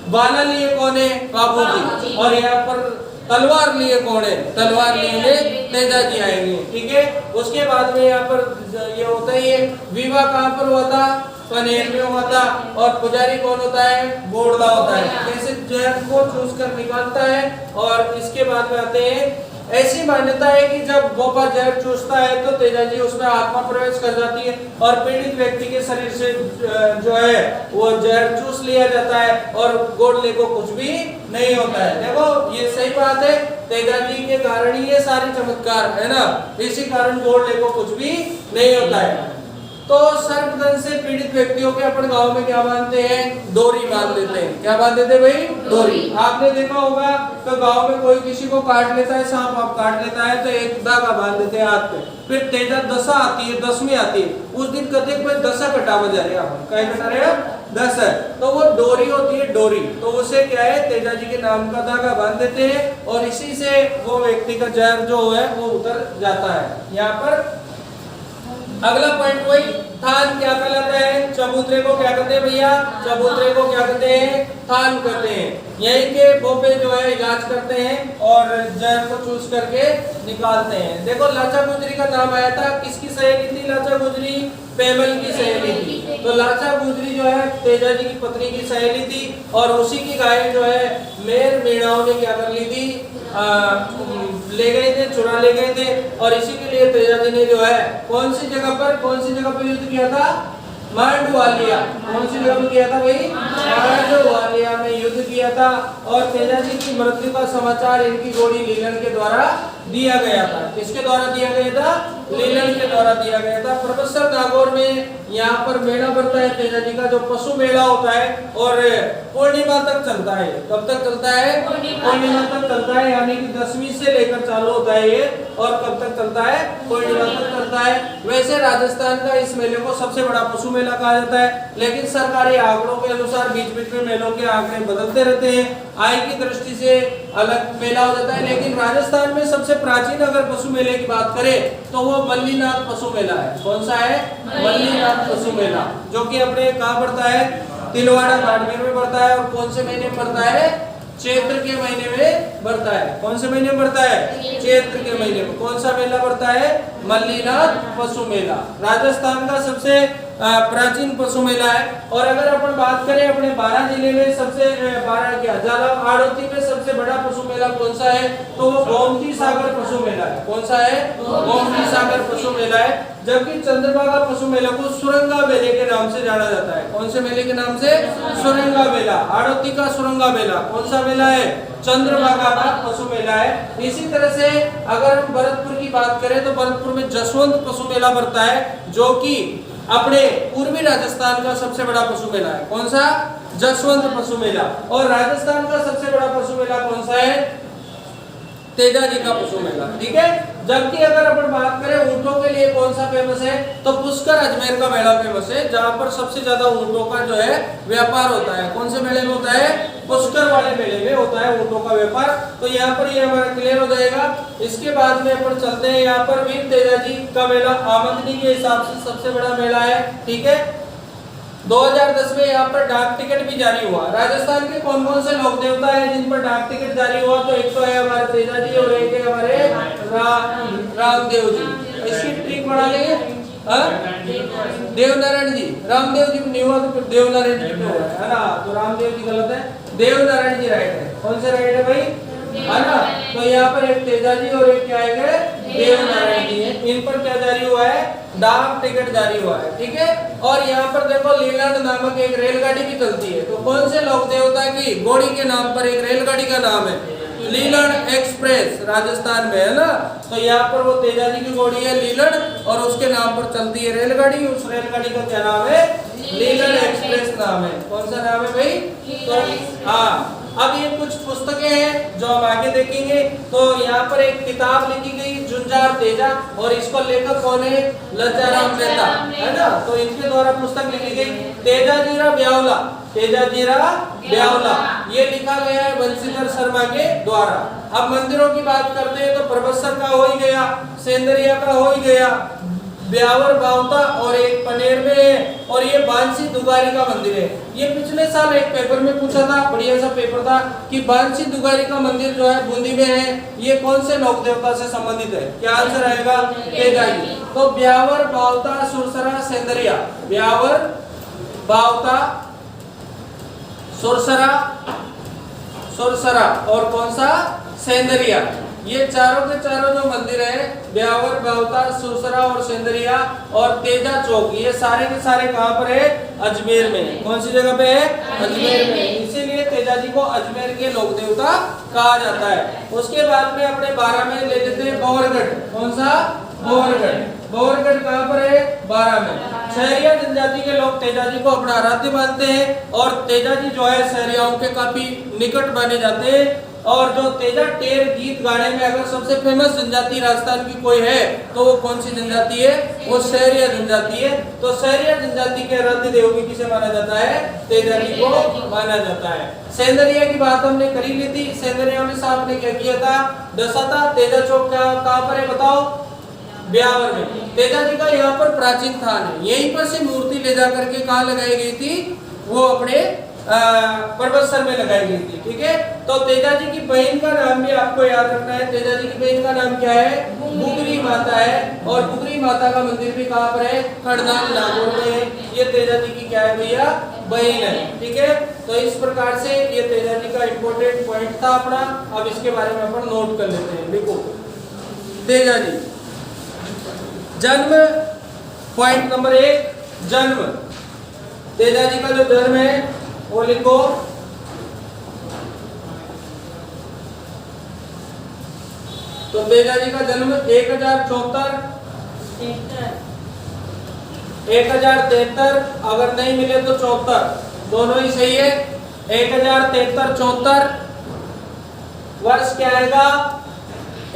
बाला लिए कौन है? बाबू जी। और यहाँ पर तलवार लिए कौन है? तलवार लिए तेजा जी आएंगे। ठीक है। उसके बाद में यहाँ पर ये होता है, विवाह कहाँ पर हुआ था? पनेर में हुआ था। और पुजारी कौन होता है? बोड़ला होता है। कैसे जहर को चूस कर निकालता है। और इसके बाद में आते हैं, ऐसी मान्यता है कि जब गोपा जहर चूसता है तो तेजा जी उसमें आत्मा प्रवेश कर जाती है और पीड़ित व्यक्ति के शरीर से जो है वो जहर चूस लिया जाता है और गोडले को कुछ भी नहीं होता है। देखो ये सही बात है, तेजा जी के कारण ही ये सारे चमत्कार है ना, इसी कारण गोडले को कुछ भी नहीं होता है। तो सर्पदंश से पीड़ित व्यक्तियों के अपन गांव में क्या बांधते हैं? डोरी बांध देते हैं। क्या बांध देते हैं भाई? डोरी। आपने देखा होगा तो गांव में कोई किसी को काट लेता है, सांप आप काट लेता है तो एक धागा बांध देते हैं हाथ पे। फिर तेजा दशा आती है, दसवीं आती है, उस दिन कहते हैं कोई दशा कटा बजा रहे आप, क्या कटा रहे हैं? 10 है। तो वो डोरी होती है, डोरी। तो उसे क्या है? तेजा जी के नाम का धागा बांध देते हैं और इसी से वो व्यक्ति का जहर जो है वो उतर जाता है। यहाँ पर अगला पॉइंट वही, थान क्या कहलाता है? चबूतरे को क्या कहते हैं भैया? चबूतरे को क्या कहते हैं? थान कहते हैं। यही के बोपे जो है इलाज करते हैं और जहर को चूस करके निकालते हैं। देखो लाचा गुजरी का नाम आया था, किसकी सहेली थी लाचा गुजरी? पेमल की सहेली थी। तो लाचा गुजरी जो है तेजा जी की पत्नी की सहेली थी और उसी की गाय जो है मेर मीणाओं ने क्या कर ली थी? ले गए थे, चुरा ले गए थे। और इसी के लिए तेजा जी ने जो है कौन सी जगह पर युद्ध किया था? मांडवालिया। कौन सी जगह में किया था भाई? मांडवालिया में युद्ध किया था और तेजाजी की मृत्यु का समाचार इनकी घोड़ी लीलन के द्वारा दिया गया था। किसके द्वारा दिया गया था? लीलन के द्वारा दिया गया था। प्रोफेसर नागौर में यहाँ पर मेला बढ़ता है तेजाजी का, जो पशु मेला होता है और पूर्णिमा तक चलता है। कब तक चलता है? पूर्णिमा तक चलता है, यानी कि 10वीं से लेकर चालू होता है ये और कब तक चलता है? पूर्णिमा तक चलता है। वैसे राजस्थान का इस मेले को सबसे बड़ा पशु मेला कहा जाता है, लेकिन सरकारी आंकड़ों के अनुसार बीच बीच में मेलों के आंकड़े बदलते रहते हैं। आय की दृष्टि से अलग मेला हो जाता है, लेकिन राजस्थान में सबसे प्राचीन अगर पशु मेले की बात करें तो वो मल्लीनाथ पशु मेला है। कौन सा है? मल्लीनाथ पशु मेला, जो कि अपने कहाँ पड़ता है? तिलवाड़ा बाड़मेर में पड़ता है। और कौन से महीने में पड़ता है? चैत्र के महीने में बढ़ता है। कौन से महीने में बढ़ता है? चैत्र के महीने में। कौन सा मेला बढ़ता है? मल्लीनाथ पशु मेला, राजस्थान का सबसे प्राचीन पशु मेला है। और अगर अपन बात करें अपने 12 जिले में सबसे 12 क्या जालौर आड़ोती में सबसे बड़ा पशु मेला कौन सा है? तो वो गोमती सागर पशु मेला है। कौन सा है? गोमती सागर पशु मेला है। जबकि चंद्रभागा पशु मेला को सुरंगा मेले के नाम से जाना जाता है। कौन से मेले के नाम से? सुरंगा मेला। आड़ोती का सुरंगा मेला कौन सा मेला है? चंद्रभागा का पशु मेला है। इसी तरह से अगर हम भरतपुर की बात करें तो भरतपुर में जसवंत पशु मेला बढ़ता है, जो कि अपने पूर्वी राजस्थान का सबसे बड़ा पशु मेला है। कौन सा? जसवंत पशु मेला। और राजस्थान का सबसे बड़ा पशु मेला कौन सा है? तेजाजी का पशु मेला। ठीक है। जबकि अगर अपन बात करें ऊंटों के लिए कौन सा फेमस है, तो पुष्कर अजमेर का मेला फेमस है, जहां पर सबसे ज्यादा ऊंटों का जो है व्यापार होता है। कौन से मेले में होता है? पुष्कर वाले मेले में होता है ऊंटों का व्यापार। तो यहाँ पर ये हमारा क्लियर हो जाएगा। इसके बाद में अपन चलते हैं, यहाँ पर वीर तेजाजी का मेला आमदनी के हिसाब से सबसे बड़ा मेला है। ठीक है। 2010 में यहाँ पर डाक टिकट भी जारी हुआ। राजस्थान के कौन कौन से लोक देवता है जिन पर डाक टिकट जारी हुआ? तो एक तो है हमारे तेजाजी और एक है हमारे रामदेव जी। इसकी ट्रिक बढ़ा लेंगे। देवनारायण जी, रामदेव जी नहीं हुआ तो देवनारायण जी क्यों है ना? तो रामदेव जी गलत है, देवनारायण जी राइट है। कौन से राइट है भाई? है ना? तो यहाँ पर एक तेजाजी और एक क्या है? देवनारायण जी है। इन पर क्या जारी हुआ है? डाक टिकट जारी हुआ है। ठीक है। और यहाँ पर देखो लीलैंड नामक एक रेलगाड़ी भी चलती है। तो कौन से लोक देवता की घोड़ी के नाम पर एक रेलगाड़ी का नाम है? लीलैंड एक्सप्रेस, राजस्थान में है ना। तो यहाँ पर वो तेजाजी की घोड़ी है लीलैंड और उसके नाम पर चलती है रेलगाड़ी। उस रेलगाड़ी का क्या नाम है? लीलैंड एक्सप्रेस नाम है। कौन सा नाम है भाई? तो हाँ, अब ये कुछ पुस्तकें हैं जो हम आगे देखेंगे। तो यहाँ पर एक किताब लिखी गई जुंजार तेजा, और इसको लेखक कौन है? लज्जाराम मेहता, है ना। तो इनके द्वारा पुस्तक लिखी गई तेजाजीरा ब्यावला। तेजाजीरा ब्यावला ये लिखा गया है बंशीधर शर्मा के द्वारा। अब मंदिरों की बात करते हैं तो प्रबसर का हो ही गया, सेंदरिया का हो ही गया, ब्यावर बावता और एक पनेर में है, और ये बांसी दुगारी का मंदिर है। ये पिछले साल एक पेपर में पूछा था, बढ़िया सा पेपर था, कि बांसी दुगारी का मंदिर जो है बूंदी में है, ये कौन से लोक देवता से संबंधित है? क्या आंसर आएगा? तेजाजी। तो ब्यावर बावता सुरसरा सेंदरिया, ब्यावर बावता सुरसरा सुरसरा और कौन सा? सेंदरिया। ये चारों के चारों जो मंदिर है, ब्यावर बावता सुरसरा और सेंदरिया और तेजा चौक, ये सारे के सारे कहाँ पर है? अजमेर में। कौन सी जगह पे है? अजमेर में। इसीलिए तेजाजी को अजमेर के लोक देवता कहा जाता है। उसके बाद में अपने 12 में ले लेते हैं बौरगढ़। कौन सा? बौरगढ़। बौरगढ़ कहाँ पर है? 12 में। शहरिया जनजाति के लोग तेजाजी को अपना आराध्य मानते हैं और तेजाजी जो है शहरियाओं के काफी निकट माने जाते हैं। और जो तेजा टेर गीत गाने में अगर सबसे फेमस जनजाति राजस्थान की कोई है तो वो कौन सी जनजाति है? वो शहरिया जनजाति है। तो शहरिया जनजाति के आराध्य देव भी किसे माना जाता है? तेजाजी को माना जाता है। सेंदरिया की बात हमने करी ली थी। सेंदरिया में साहब ने क्या किया था? दसा था। तेजा चौक कहाँ पर है बताओ? ब्यावर में। तेजाजी का यहाँ पर प्राचीन स्थान है, यहीं पर से मूर्ति ले जा करके कहाँ लगाई गई थी? वो अपने परबतसर में लगाई गई थी। ठीक है। तो तेजाजी की बहन का नाम भी आपको याद रखना है। तेजाजी की बहन का नाम क्या है? बुगरी माता है। और बुगरी माता का मंदिर भी कहाँ पर है? खड़दान नागौर में है। ये तेजाजी की क्या है भैया? बहन है। ठीक है। तो इस प्रकार से ये तेजाजी का इंपॉर्टेंट पॉइंट था अपना। अब इसके बारे में अपन नोट कर लेते हैं। देखो तेजाजी जन्म, पॉइंट नंबर 1 जन्म। तेजा जी का जो जन्म है वो लिखो। तो तेजा जी का जन्म 1074, 1073, अगर नहीं मिले तो 74, दोनों ही सही है। 1073 74 वर्ष क्या आएगा?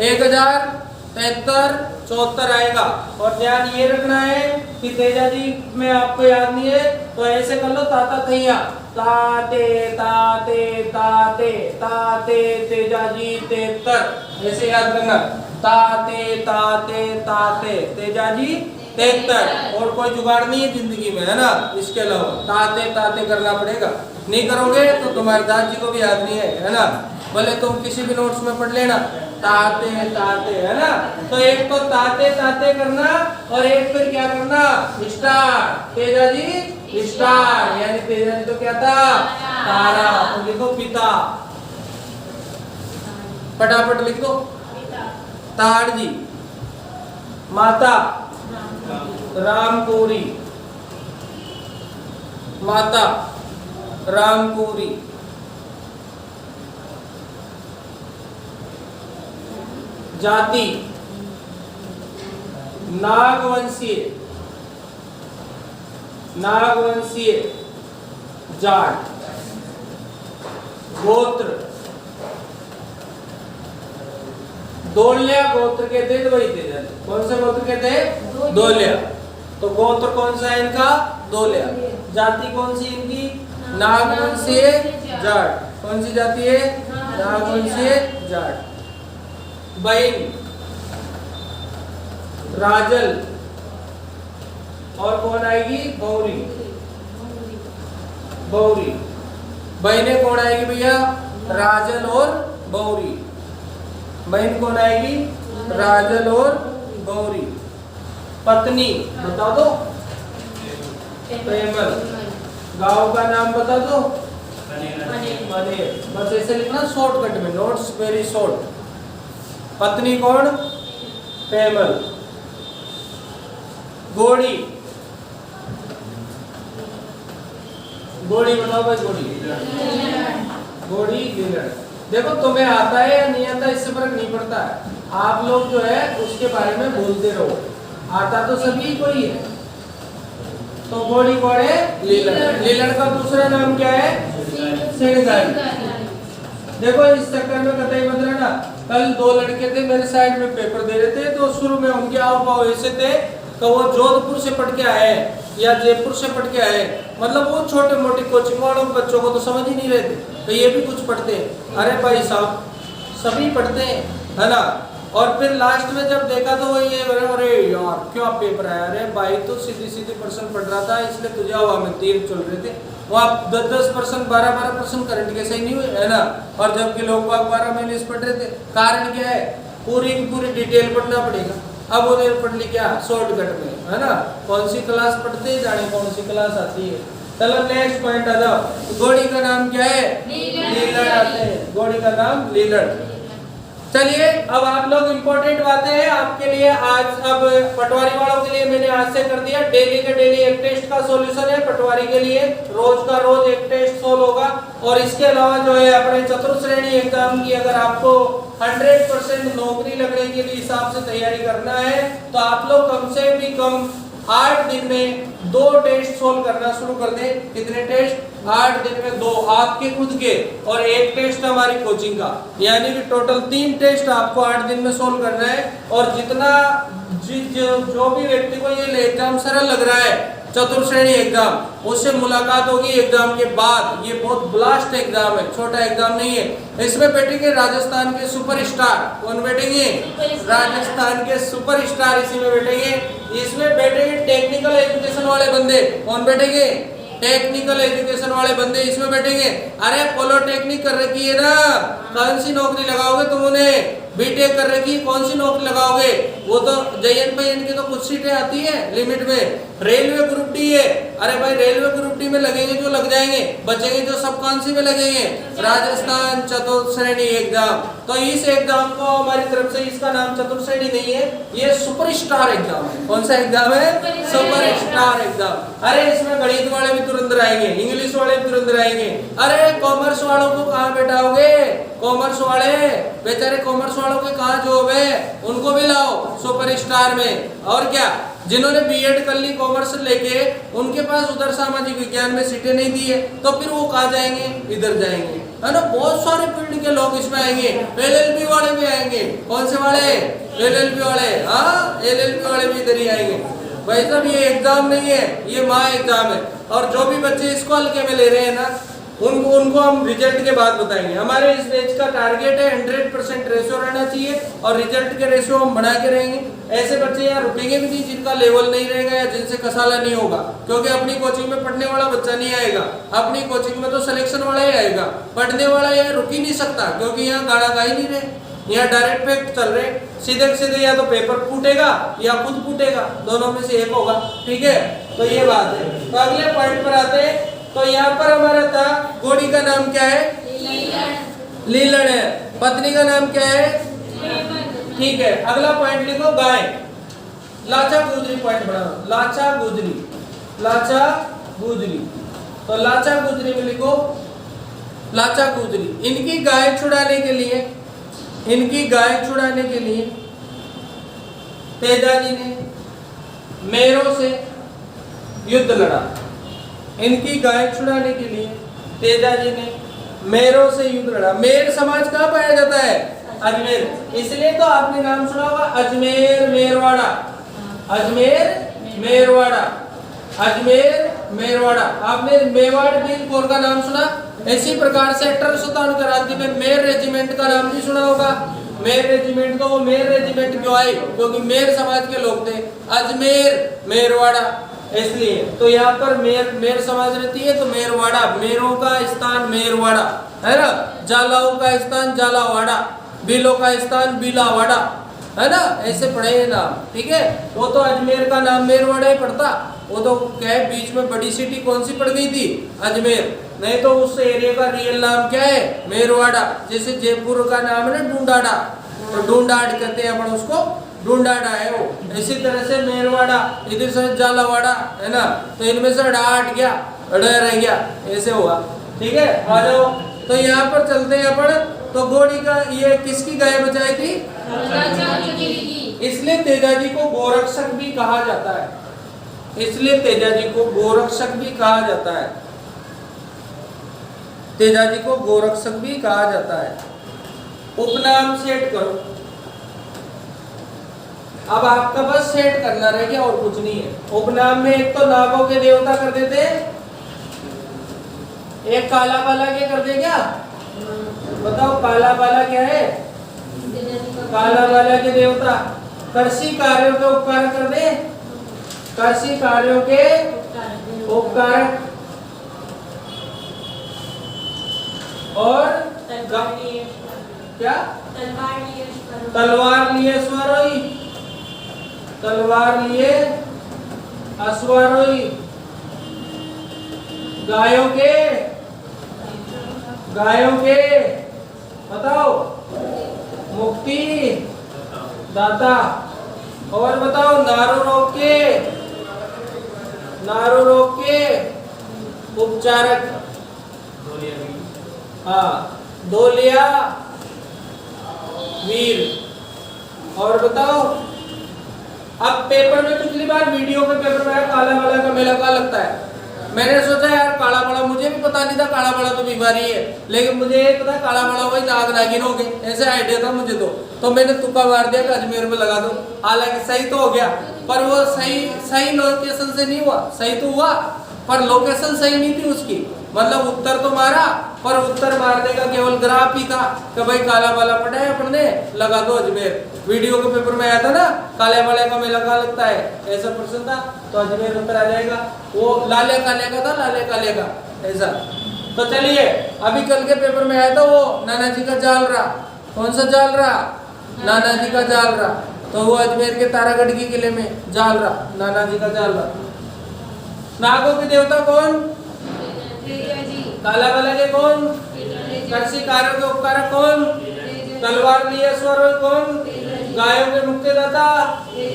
1073 74 आएगा। और ध्यान ये रखना है कि तेजा जी में आपको याद नहीं है तो ऐसे कर लो, ताता थैया, ताते ताते ताते ताते तेजा जी 73, ऐसे याद करना, ताते ताते ताते तेजा जी 73। और कोई जुगाड़ नहीं है जिंदगी में, है ना, इसके अलावा ताते ताते करना पड़ेगा। नहीं करोगे तो तुम्हारे दादा जी को भी याद नहीं है ना। भले तुम किसी भी नोट्स में पढ़ लेना, ताते ताते, है ना। तो एक तो ताते ताते करना और एक फिर क्या करना, स्टार। तेजा जी स्टार, यानी तेजा जी तो क्या था? तारा। तो लिखो पिता, फटाफट लिख दो। ताड़ जी। माता रामपुरी, माता रामपुरी। जाति नागवंशीय, नागवंशीय जाट। गोत्र दोल्या गोत्र के थे, वही थे। कौन से गोत्र के थे? दोल्या। तो गोत्र कौन सा है इनका? दोल्या। जाति कौन सी इनकी? नागवंशीय जाट। कौन सी जाति है? नागवंशीय जाट। बहन राजल, और कौन आएगी? बौरी, बौरी। बहनें कौन आएगी भैया? राजल और बौरी। बहन कौन आएगी? राजल और बौरी। पत्नी बता दो? पेमल। गांव का नाम बता दो? मनेर। बस ऐसे लिखना शॉर्टकट में, नोट्स वेरी शॉर्ट। पत्नी कौन? पेमल। घोड़ी, घोड़ी बताओ भाई। घोड़ी लीलड़। देखो तुम्हें आता है या नहीं आता इससे फर्क नहीं पड़ता है, आप लोग जो है उसके बारे में बोलते रहो। आता तो सभी को ही है। तो घोड़ी कौन है? लीलड़। लीलड़ का दूसरा नाम क्या है? सिंहगारी। देखो इस चक्कर में कतई मत रहना। कल दो लड़के थे मेरे साइड में पेपर दे रहे थे, तो शुरू में उनके हाव भाव ऐसे थे तो वो जोधपुर से पढ़ के आए या जयपुर से पढ़ के आए, मतलब वो छोटे मोटे कोचिंग वालों बच्चों को तो समझ ही नहीं रहे थे, तो ये भी कुछ पढ़ते हैं। अरे भाई साहब सभी पढ़ते हैं, है ना। और फिर लास्ट में जब देखा तो वो ये, अरे यार क्या पेपर आया। अरे भाई तो सीधी सीधी पर्सन पढ़ रहा था, इसलिए तुझे हवा में तीर चल रहे थे। वो आप 10-10%, 12-12% करंट के सही नहीं हुए, है ना। और जबकि लोग 12 महीने इस पढ़ रहे थे। कारण क्या है? पूरी की पूरी डिटेल पढ़ना पड़ेगा। अब उन्हें पढ़ ली क्या शॉर्टकट में, है ना। कौन सी क्लास पढ़ते जाने, कौन सी क्लास आती है। चलो नेक्स्ट पॉइंट आ जाओ। घोड़ी का नाम क्या है? लीलड़ आते हैं। घोड़ी का नाम लीलड़। चलिए अब आप लोग इम्पोर्टेंट बातें हैं आपके लिए आज। अब पटवारी वालों के लिए मैंने आज से कर दिया, डेली के डेली एक टेस्ट का सॉल्यूशन है पटवारी के लिए, रोज का रोज एक टेस्ट सोल्व होगा। और इसके अलावा जो है अपने चतुर्श्रेणी एग्जाम की अगर आपको 100% नौकरी लगने के लिए हिसाब से तैयारी करना है तो आप लोग कम से भी कम 8 दिन में 2 टेस्ट सोल्व करना शुरू कर दें। कितने टेस्ट? 8 दिन में 2 आपके खुद के और 1 टेस्ट हमारी कोचिंग का, यानी कि टोटल 3 टेस्ट आपको 8 दिन में सोल्व करना है। और जितना जो भी व्यक्ति को ये एग्जाम सरल लग रहा है चतुर्श्रेणी एग्जाम, उससे मुलाकात होगी एग्जाम के बाद। ये बहुत ब्लास्ट एग्जाम है, छोटा एग्जाम नहीं है। इसमें बैठेंगे राजस्थान के सुपरस्टार। कौन बैठेंगे? राजस्थान के सुपरस्टार इसी में बैठेंगे। इसमें बैठेंगे टेक्निकल एजुकेशन वाले बंदे। कौन बैठेंगे? टेक्निकल एजुकेशन वाले बंदे इसमें बैठेंगे। अरे पॉलिटेक्निक कर रखी है ना, कौन सी नौकरी लगाओगे तुम उन्हें? बीटेक कर रखी, कौन सी नौकरी लगाओगे? वो तो JN PN की तो कुछ सीटें आती है लिमिट में। रेलवे ग्रुप डी है, अरे भाई रेलवे ग्रुप डी में लगेंगे जो लग जाएंगे, बचेंगे जो सब कौन सी में लगेंगे? राजस्थान चतुर्थ श्रेणी एग्जाम। तो इस एग्जाम को हमारी तरफ से इसका नाम चतुर्थ श्रेणी नहीं है, ये सुपरस्टार एग्जाम है। कौन सा एग्जाम है? Superstar exam. अरे इसमें गणित वाले भी तुरंत आएंगे, इंग्लिश वाले भी तुरंत आएंगे। अरे कॉमर्स वालों को कहाँ बैठाओगे? कॉमर्स वाले बेचारे, कॉमर्स वालों के कहाँ जॉब है? उनको भी लाओ सुपरस्टार में। और क्या, जिन्होंने बीएड कर ली कॉमर्स लेके, उनके पास उधर सामाजिक विज्ञान में सीटें नहीं दी है, तो फिर वो कहाँ जाएंगे? इधर जाएंगे, है ना। बहुत सारे फील्ड के लोग इसमें आएंगे। LLB वाले भी आएंगे। कौन से वाले? LLB वाले। हाँ, LLB वाले भी इधर ही आएंगे। भाई साहब ये एग्जाम नहीं है, ये माँ एग्जाम है। और जो भी बच्चे इसको हल्के में ले रहे हैं ना, उनको हम रिजल्ट के बाद बताएंगे। हमारे इस बैच का टारगेट है 100% रेशियो रहना चाहिए, और रिजल्ट के रेशियो हम बढ़ा के रहेंगे। ऐसे बच्चे यहाँ रुकेंगे भी नहीं जिनका लेवल नहीं रहेगा या जिनसे कसाला नहीं होगा, क्योंकि अपनी कोचिंग में पढ़ने वाला बच्चा नहीं आएगा। अपनी कोचिंग में तो सिलेक्शन वाला ही आएगा, पढ़ने वाला यहाँ रुक ही नहीं सकता, क्योंकि यहाँ गाड़ा गा ही नहीं रहे। यहाँ डायरेक्ट फैक्ट चल रहे, सीधे सीधे या तो पेपर फूटेगा या खुद फूटेगा, दोनों में से एक होगा। ठीक है, तो ये बात है। तो अगले पॉइंट पर आते हैं। तो यहाँ पर हमारा था, घोड़ी का नाम क्या है? लीलन है। पत्नी का नाम क्या है? ठीक है, अगला पॉइंट लिखो, गाय। लाचा गुजरी पॉइंट बढ़ाओ, लाचा गुजरी, लाचा गुजरी। तो लाचा गुजरी में लिखो, लाचा गुजरी। इनकी गाय छुड़ाने के लिए, इनकी गाय छुड़ाने के लिए तेजाजी ने मेरों से युद्ध लड़ा। इनकी गाय छुड़ाने के लिए तेजाजी ने मेरों से युद्ध लड़ा। मेर समाज कहाँ पाया जाता है? अजमेर। इसलिए तो आपने नाम सुना होगा अजमेर मेरवाड़ा, अजमेर मेरवाड़ा, अजमेर मेरवाड़ा। आपने मेवाड़ बिल कोर का नाम सुना? इसी प्रकार से 1857 क्रांति में मेर रेजिमेंट का नाम भी सुना होगा। मेर रेजिमेंट, तो वो मेर रेजिमेंट क्यों आई? क्योंकि मेर समाज के लोग थे। अजमेर मेरवाड़ा, इसलिए तो यहाँ पर मेर समाज रहती है, तो मेरवाड़ा, मेरों का स्थान मेरवाड़ा, है ना। जालाओं का स्थान जालावाड़ा, बिलों का स्थान बिलावाड़ा, है ना। ऐसे पढ़े हैं नाम, ठीक है। वो तो अजमेर का नाम मेरवाड़ा ही पड़ता, वो तो क्या है, बीच में बड़ी सिटी कौन सी पड़ गई थी? अजमेर। नहीं तो उस एरिया का रियल नाम क्या है? मेरवाड़ा। जैसे जयपुर का नाम है ना ढूंढाड़ा, तो ढूंढाड़ कहते हैं अपन उसको, ढूंढाड़ा है वो। इसी तरह से मेरवाड़ा, इधर से जालावाड़ा, है ना। तो इनमें से डा हट गया, ड रह गया, ऐसे हुआ। ठीक है, आ जाओ। तो यहाँ पर चलते हैं अपन। तो घोड़ी का, ये किसकी गाय बचाई थी? इसलिए तेजाजी को गोरक्षक भी कहा जाता है, इसलिए तेजाजी को गोरक्षक भी कहा जाता है, तेजाजी को गोरक्षक भी कहा जाता है। उपनाम सेट करो। अब आपका बस सेट करना रह गया और कुछ नहीं है। उपनाम में एक तो नागों के देवता कर देते, एक काला बाला क्या कर दे? क्या बताओ, काला बाला क्या है? काला बाला के देवता। कृषि कार्यों के उपकार कर दे, कृषि कार्यों के उपकार। और क्या? तलवार लिए स्वरोई, तलवार लिए अश्वारोही। गायों के, गायों के बताओ मुक्ति दाता। और बताओ नारो रोग के, नारो रोग के उपचारक। हाँ, दोलिया वीर। और बताओ, अब पेपर में पिछली बार वीडियो के पेपर में काला बाला का मेला कहाँ लगता है? मैंने सोचा यार काला बाला, मुझे भी पता नहीं था काला बाला तो बीमारी है, लेकिन मुझे ये पता काला बाला वही नाग नागिन हो गए, ऐसे आइडिया था मुझे। तो मैंने तुक्का मार दिया कि अजमेर में लगा दो। हालांकि सही तो हो गया, पर वो सही लोकेशन से नहीं हुआ। सही तो हुआ पर लोकेशन सही नहीं थी उसकी। मतलब उत्तर तो मारा, पर उत्तर मारने का केवल ग्राफ ही था कि भाई काला बाला पड़ा है, अपन ने लगा दो अजमेर। वीडियो के पेपर में आया था ना, काले बाले का मेला कहाँ लगता है, ऐसा प्रश्न था, तो अजमेर उत्तर आ जाएगा। वो लाले काले का था, लाले काले का, ऐसा। तो चलिए, अभी कल के पेपर में आया था वो नाना जी का जाल रहा। कौन सा जाल रहा? नाना जी का जाल रहा, तो वो अजमेर के तारागढ़ के किले में जाल रहा, नाना जी का जाल रहा। नागों के देवता कौन? काला काला के कौन? कर्षिकारों के उपकारक कौन? तलवार लिए स्वरों कौन? गायों के मुक्तिदाता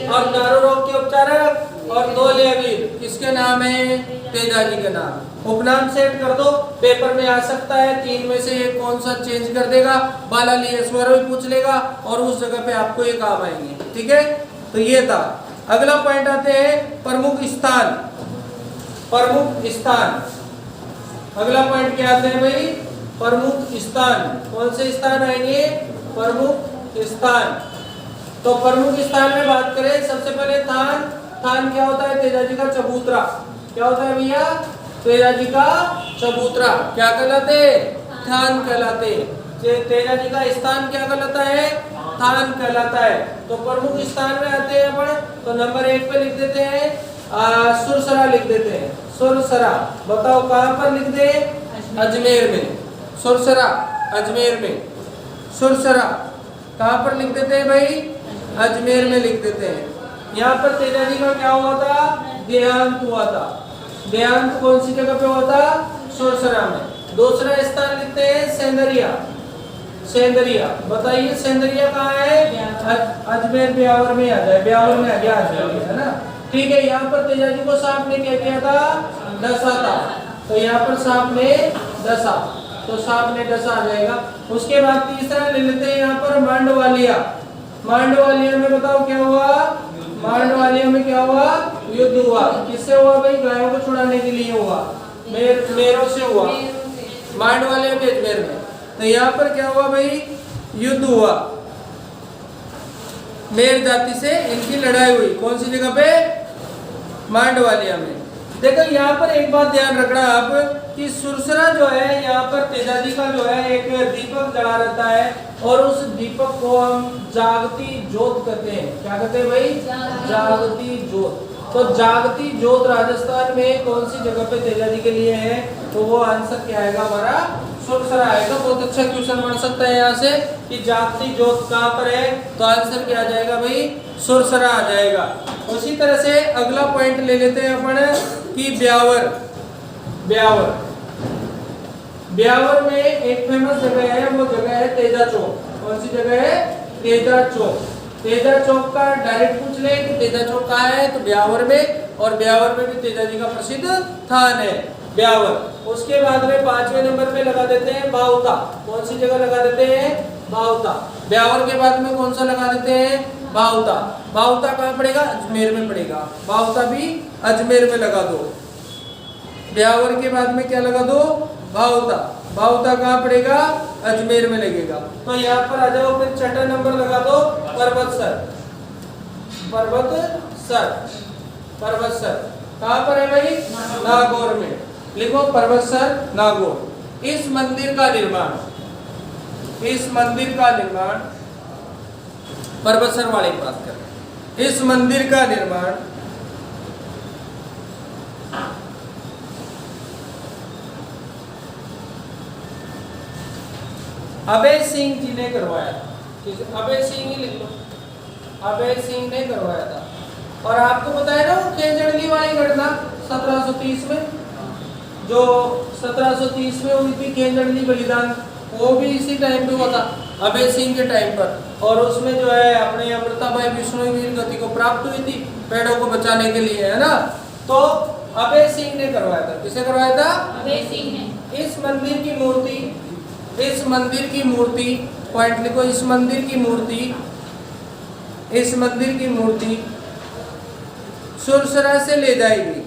और दारू रोग के उपचारक और दो लेवीर किसके नाम है? तेजा जी के नाम। उपनाम सेट कर दो, पेपर में आ सकता है, तीन में से एक कौन सा चेंज कर देगा, बाला लिए स्वरों पूछ लेगा और उस जगह पे आपको ये काम आएंगे। ठीक है, तो ये था। अगला पॉइंट आते हैं प्रमुख स्थान। प्रमुख स्थान, अगला पॉइंट क्या आते हैं भाई? प्रमुख स्थान। कौन से स्थान आएंगे? प्रमुख स्थान। तो प्रमुख स्थान में बात करें, सबसे पहले थान। थान क्या होता है? तेजा जी का चबूतरा। क्या होता है भैया? तेजा जी का चबूतरा। क्या कहलाते? थान कहलाते। तेजा जी का स्थान क्या कहलाता है? थान कहलाता है। तो प्रमुख स्थान में आते हैं अपन, तो नंबर 1 पे लिख देते हैं सुरसरा, लिख देते हैं सुरसरा। बताओ कहाँ पर लिख दे? अजमेर में। सुरसरा अजमेर में। सुरसरा कहाँ पर लिख देते हैं भाई? अजमेर में लिख देते हैं। यहाँ पर तेजा जी का क्या हुआ था? देहांत हुआ था। देहांत कौन सी जगह पे हुआ था? सुरसरा में। दूसरा स्थान लिखते हैं सेंदरिया। सेंदरिया, बताइए सेंदरिया कहाँ है? अजमेर ब्यावर में आ जाए, ब्यावर में आ गया अजमेर, है ना। ठीक है, यहाँ पर तेजा जी को सांप ने क्या किया था? डसा था। तो यहाँ पर सांप ने डसा, तो सांप ने डसा आ जाएगा। उसके बाद तीसरा ले लेते हैं यहाँ पर मांडवालिया। मांडवालिया में बताओ क्या हुआ? मांडवालिया में क्या हुआ? युद्ध हुआ। किससे हुआ भाई? गायों को छुड़ाने के लिए हुआ, मेरों से हुआ। मांडवालिया में, अजमेर में। तो यहाँ पर क्या हुआ भाई? युद्ध हुआ, मेर जाति से इनकी लड़ाई हुई। कौन सी जगह पे? मांडवालिया में। देखो यहाँ पर एक बात ध्यान रखना आप कि सुरसरा जो है, यहाँ पर तेजा जी का जो है एक दीपक जला रहता है और उस दीपक को हम जागती जोत कहते हैं। क्या कहते हैं भाई? जागती जोत। तो जागती जोत राजस्थान में कौन सी जगह पे तेजा जी के लिए है? तो वो आंसर क्या आएगा हमारा? सुरसरा आएगा। बहुत अच्छा क्वेश्चन बन सकता है यहाँ से कि जागती जोत कहाँ पर है, तो आंसर क्या आ जाएगा भाई? सुरसरा आ जाएगा। उसी तरह से अगला पॉइंट ले लेते हैं अपन कि ब्यावर। ब्यावर, ब्यावर में एक फेमस जगह है, वो जगह है तेजा चौक। कौन सी जगह है? तेजा चौक। तेजा चौक का डायरेक्ट पूछ ले कि तेजा चौक कहाँ है, तो ब्यावर में। और ब्यावर में भी तेजा जी का प्रसिद्ध थान है ब्यावर। उसके बाद में 5वें नंबर पे लगा देते हैं बाहुता। कौन सी जगह लगा देते हैं? बाहुता। ब्यावर के बाद में कौन सा लगा देते हैं? बाहुता। बाहुता कहाँ पड़ेगा? अजमेर में पड़ेगा। बाहुता भी अजमेर में लगा दो। ब्यावर के बाद में क्या लगा दो? बाहुता। बाहुता कहाँ पड़ेगा? अजमेर में लगेगा। तो यहाँ पर आ जाओ, फिर छठा नंबर लगा दो पर्वतसर। पर्वतसर, पर्वतसर कहाँ पर है भाई? नागौर में। लिखो पर्वतसर, नागौर। इस मंदिर का निर्माण, इस मंदिर का निर्माण पर्वतसर वाले की बात कर। इस मंदिर का निर्माण अभय सिंह जी ने करवाया था। अभय सिंह ही लिख लो, अभय सिंह ने करवाया था। और आपको पता है ना वो खेजड़ली वाली घटना 1730 में, जो 1730 में हुई थी खेजड़ली बलिदान, वो भी इसी टाइम पे हुआ था, अभय सिंह के टाइम पर। और उसमें जो है अपने अमृताबाई विष्णुवीर गति को प्राप्त हुई थी पेड़ों को बचाने के लिए, है ना। तो अभय सिंह ने करवाया था। किसे करवाया था? अभय सिंह ने। इस मंदिर की मूर्ति, इस मंदिर की मूर्ति, पॉइंट लिखो, इस मंदिर की मूर्ति, इस मंदिर की मूर्ति सुरसरा से ले जाएगी।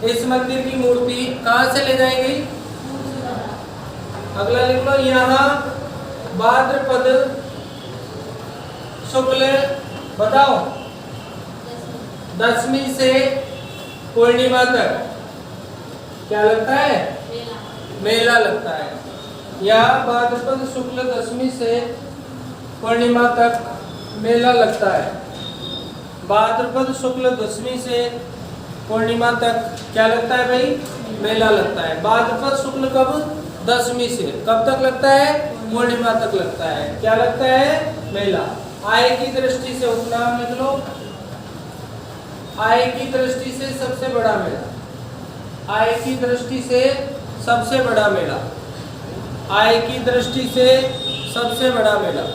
इस मंदिर की मूर्ति कहां से ले जाएगी? अगला लिख लो, यहाँ भाद्रपद शुक्ल, बताओ, 10वीं से पूर्णिमा तक क्या लगता है? मेला लगता है। या भाद्रपद शुक्ल 10वीं से पूर्णिमा तक मेला लगता है। भाद्रपद शुक्ल 10वीं से पूर्णिमा तक क्या लगता है भाई? मेला लगता है। भाद्रपद शुक्ल कब? दशमी से कब तक लगता है? पूर्णिमा तक लगता है। क्या लगता है? मेला। आय की दृष्टि से उपनाम लिख लो। आय की दृष्टि से सबसे बड़ा मेला। आय की दृष्टि से सबसे बड़ा मेला। आय की दृष्टि से सबसे बड़ा मेला।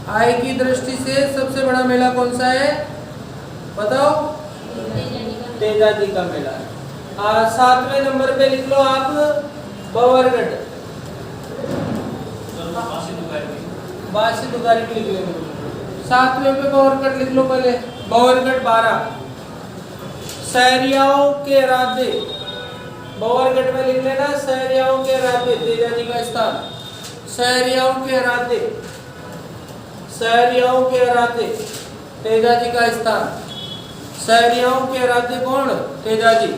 आय की दृष्टि से सबसे बड़ा मेला कौन सा है? बताओ। तेजाजी का मेला है। 7वें नंबर पे लिख लो आप बवरगढ़। बासी दुगारी लिख लेंगे। 7वें पे बवरगढ़ लिख लो पहले। बवरगढ़ 12। सहरियाओं के राधे। बवरगढ़ में लिख लेना सहरियाओं के राधे, तेजाजी का स्थान। सहरियाओं के राधे, सहरियाओं के राधे, तेजाजी का स्थान। सहरियाओं के राधे कौन? तेजाजी।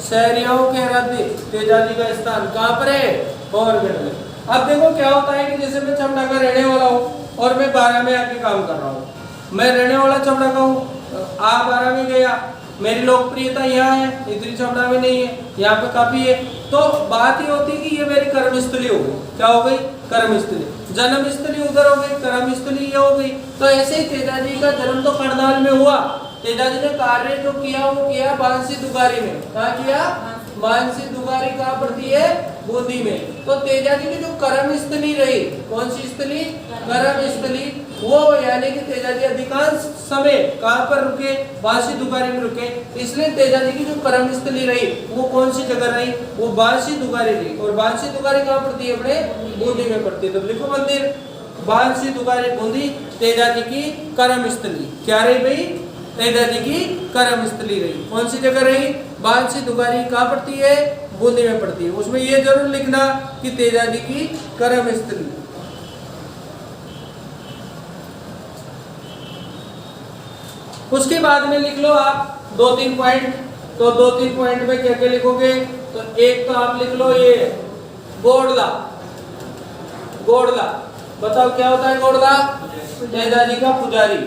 सहरियाओं के राधे, तेजाजी का स्थान कहाँ पर है? बवरगढ़ में। अब देखो क्या होता है कि जैसे मैं चमड़ा का रहने वाला हूँ और मैं 12 में आके काम कर रहा हूँ। मैं रहने वाला चमड़ा का हूँ, आ 12 में गया, मेरी लोकप्रियता यहाँ है, इतनी चमड़ा में नहीं है, यहाँ पे काफी है। तो बात ये होती है कि ये मेरी कर्मस्थली हो गई। क्या हो गई? कर्मस्थली। जन्म स्थली उधर हो गई, कर्मस्थली ये हो गई। तो ऐसे ही तेजाजी का जन्म तो करनाल में हुआ। तेजाजी ने कार्य जो किया वो किया बांसी दुगारी में। कहाँ किया? बांसी दुगारी कहाँ पड़ती है? बूंदी में। तो तेजाजी की जो कर्म स्थली रही, कौन सी स्थली? कर्म स्थली। वो यानी कि तेजाजी अधिकांश समय कहाँ पर रुके? बांसी दुगारी में रुके। इसलिए तेजाजी की जो कर्म स्थली रही वो कौन सी जगह रही? वो बांसी दुगारी रही। और बांसी दुगारी कहाँ पड़ती है? अपने बूंदी में पड़ती है। तो लिखो मंदिर बांसी दुगारी बूंदी तेजाजी की कर्म स्थली। क्या रही भाई? तेजाजी की कर्म स्थली रही। कौन सी जगह रही? बांसी दुगारी कहाँ पड़ती है? बूंदी में पड़ती है। उसमें ये जरूर लिखना कि तेजाजी की कर्म स्थली। उसके बाद में लिख लो आप 2-3 पॉइंट। तो 2-3 पॉइंट में क्या क्या लिखोगे? तो एक तो आप लिख लो ये गोड़ला। गोड़ला बताओ क्या होता है? गोड़ला तेजाजी का पुजारी।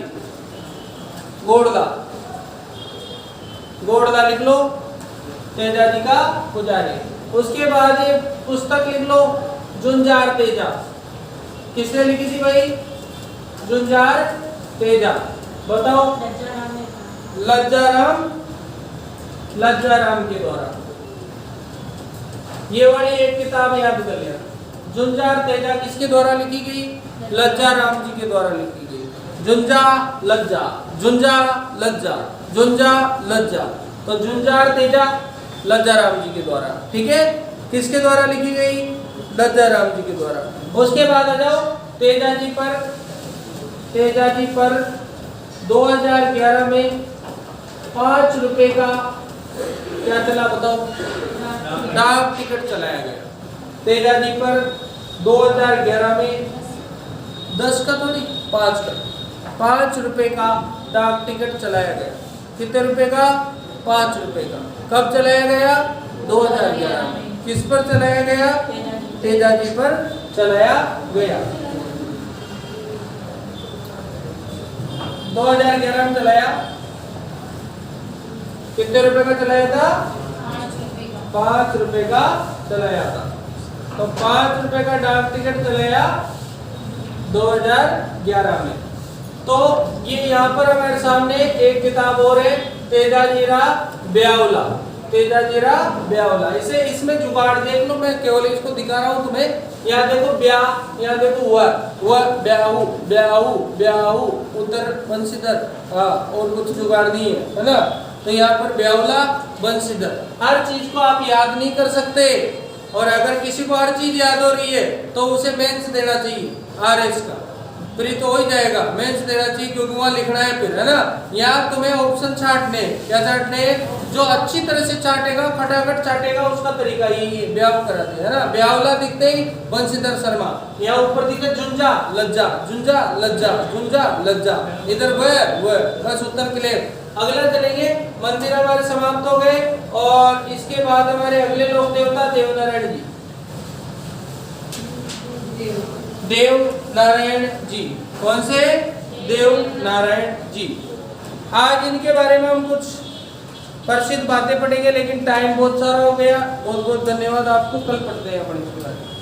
गोड़ला, गोड़ला लिख लो तेजाजी का पुजारी। उसके बाद ये पुस्तक लिख लो जुंजार तेजा। किसने लिखी थी भाई? जुंजार तेजा। बताओ। लज्जाराम, लज्जाराम के द्वारा। ये वाली एक किताब याद कर लिया। जुंजार तेजा किसके द्वारा लिखी गई? लज्जाराम जी के द्वारा लिखी गई। जुंजा लज्जा, जुंजा लज्जा, जुंजा लज्जा। तो जुंजार तेजा लज्जाराम जी के द्वारा। ठीक है? किसके द्वारा लिखी गई? लज्जाराम जी के द्वारा। उसके बाद आ जाओ तेजाजी पर। तेजाजी पर 2011 में 5 रुपए का क्या चला? बताओ। डाक टिकट चलाया गया। तेजाजी पर 2011 में 10 का तो नहीं, 5 का, 5 रुपए का डाक टिकट चलाया गया। कितने रुपए का? 5 रुपए का। कब चलाया गया? 2011 में। किस पर चलाया गया? तेजाजी पर चलाया गया। 2011 में चलाया। कितने रुपए का चलाया था? 5 रुपए का चलाया था। तो 5 रुपए का डाक टिकट चलाया 2011 में। तो ये यहाँ पर हमारे सामने एक किताब और है, तेजाजीरा ब्यावला। तेजाजीरा ब्यावला। इसे इसमें जुगाड़ देख लो, मैं केवल इसको दिखा रहा हूँ तुम्हें। यहाँ देखो ब्या, यहाँ देखो वह ब्याहू, ब्याहू, ब्याहू, उधर बंशीधर। हाँ, और कुछ जुगाड़ नहीं है ना? तो यहाँ पर ब्यावला, बंशीधर। हर चीज को आप याद नहीं कर सकते। और अगर किसी को हर चीज याद हो रही है तो उसे मेंस देना चाहिए, RS का। फिर तो हो ही जाएगा। मेंस देना चाहिए क्योंकि वहाँ लिखना है फिर, है ना? यहाँ तुम्हें ऑप्शन छांटने। क्या छांटने? जो अच्छी तरह से चाटेगा, खटाखट चाटेगा, उसका तरीका यही है। ब्याह कराते हैं ना? ब्यावला दिखते ही बंशीधर शर्मा। यहाँ ऊपर दिखे जुंजा लज्जा, जुंजा लज्जा, जुंजा लज्जा। इधर वह, बस उत्तर क्लियर। अगला चलेंगे। मंदिर हमारे समाप्त हो गए और इसके बाद हमारे अगले लोक देवता देवनारायण जी। देव नारायण जी। कौन से? देव नारायण जी। आज इनके बारे में हम कुछ प्रसिद्ध बातें पढ़ेंगे, लेकिन टाइम बहुत सारा हो गया। बहुत बहुत धन्यवाद आपको, कल पढ़ते हैं अपन इसके बारे में।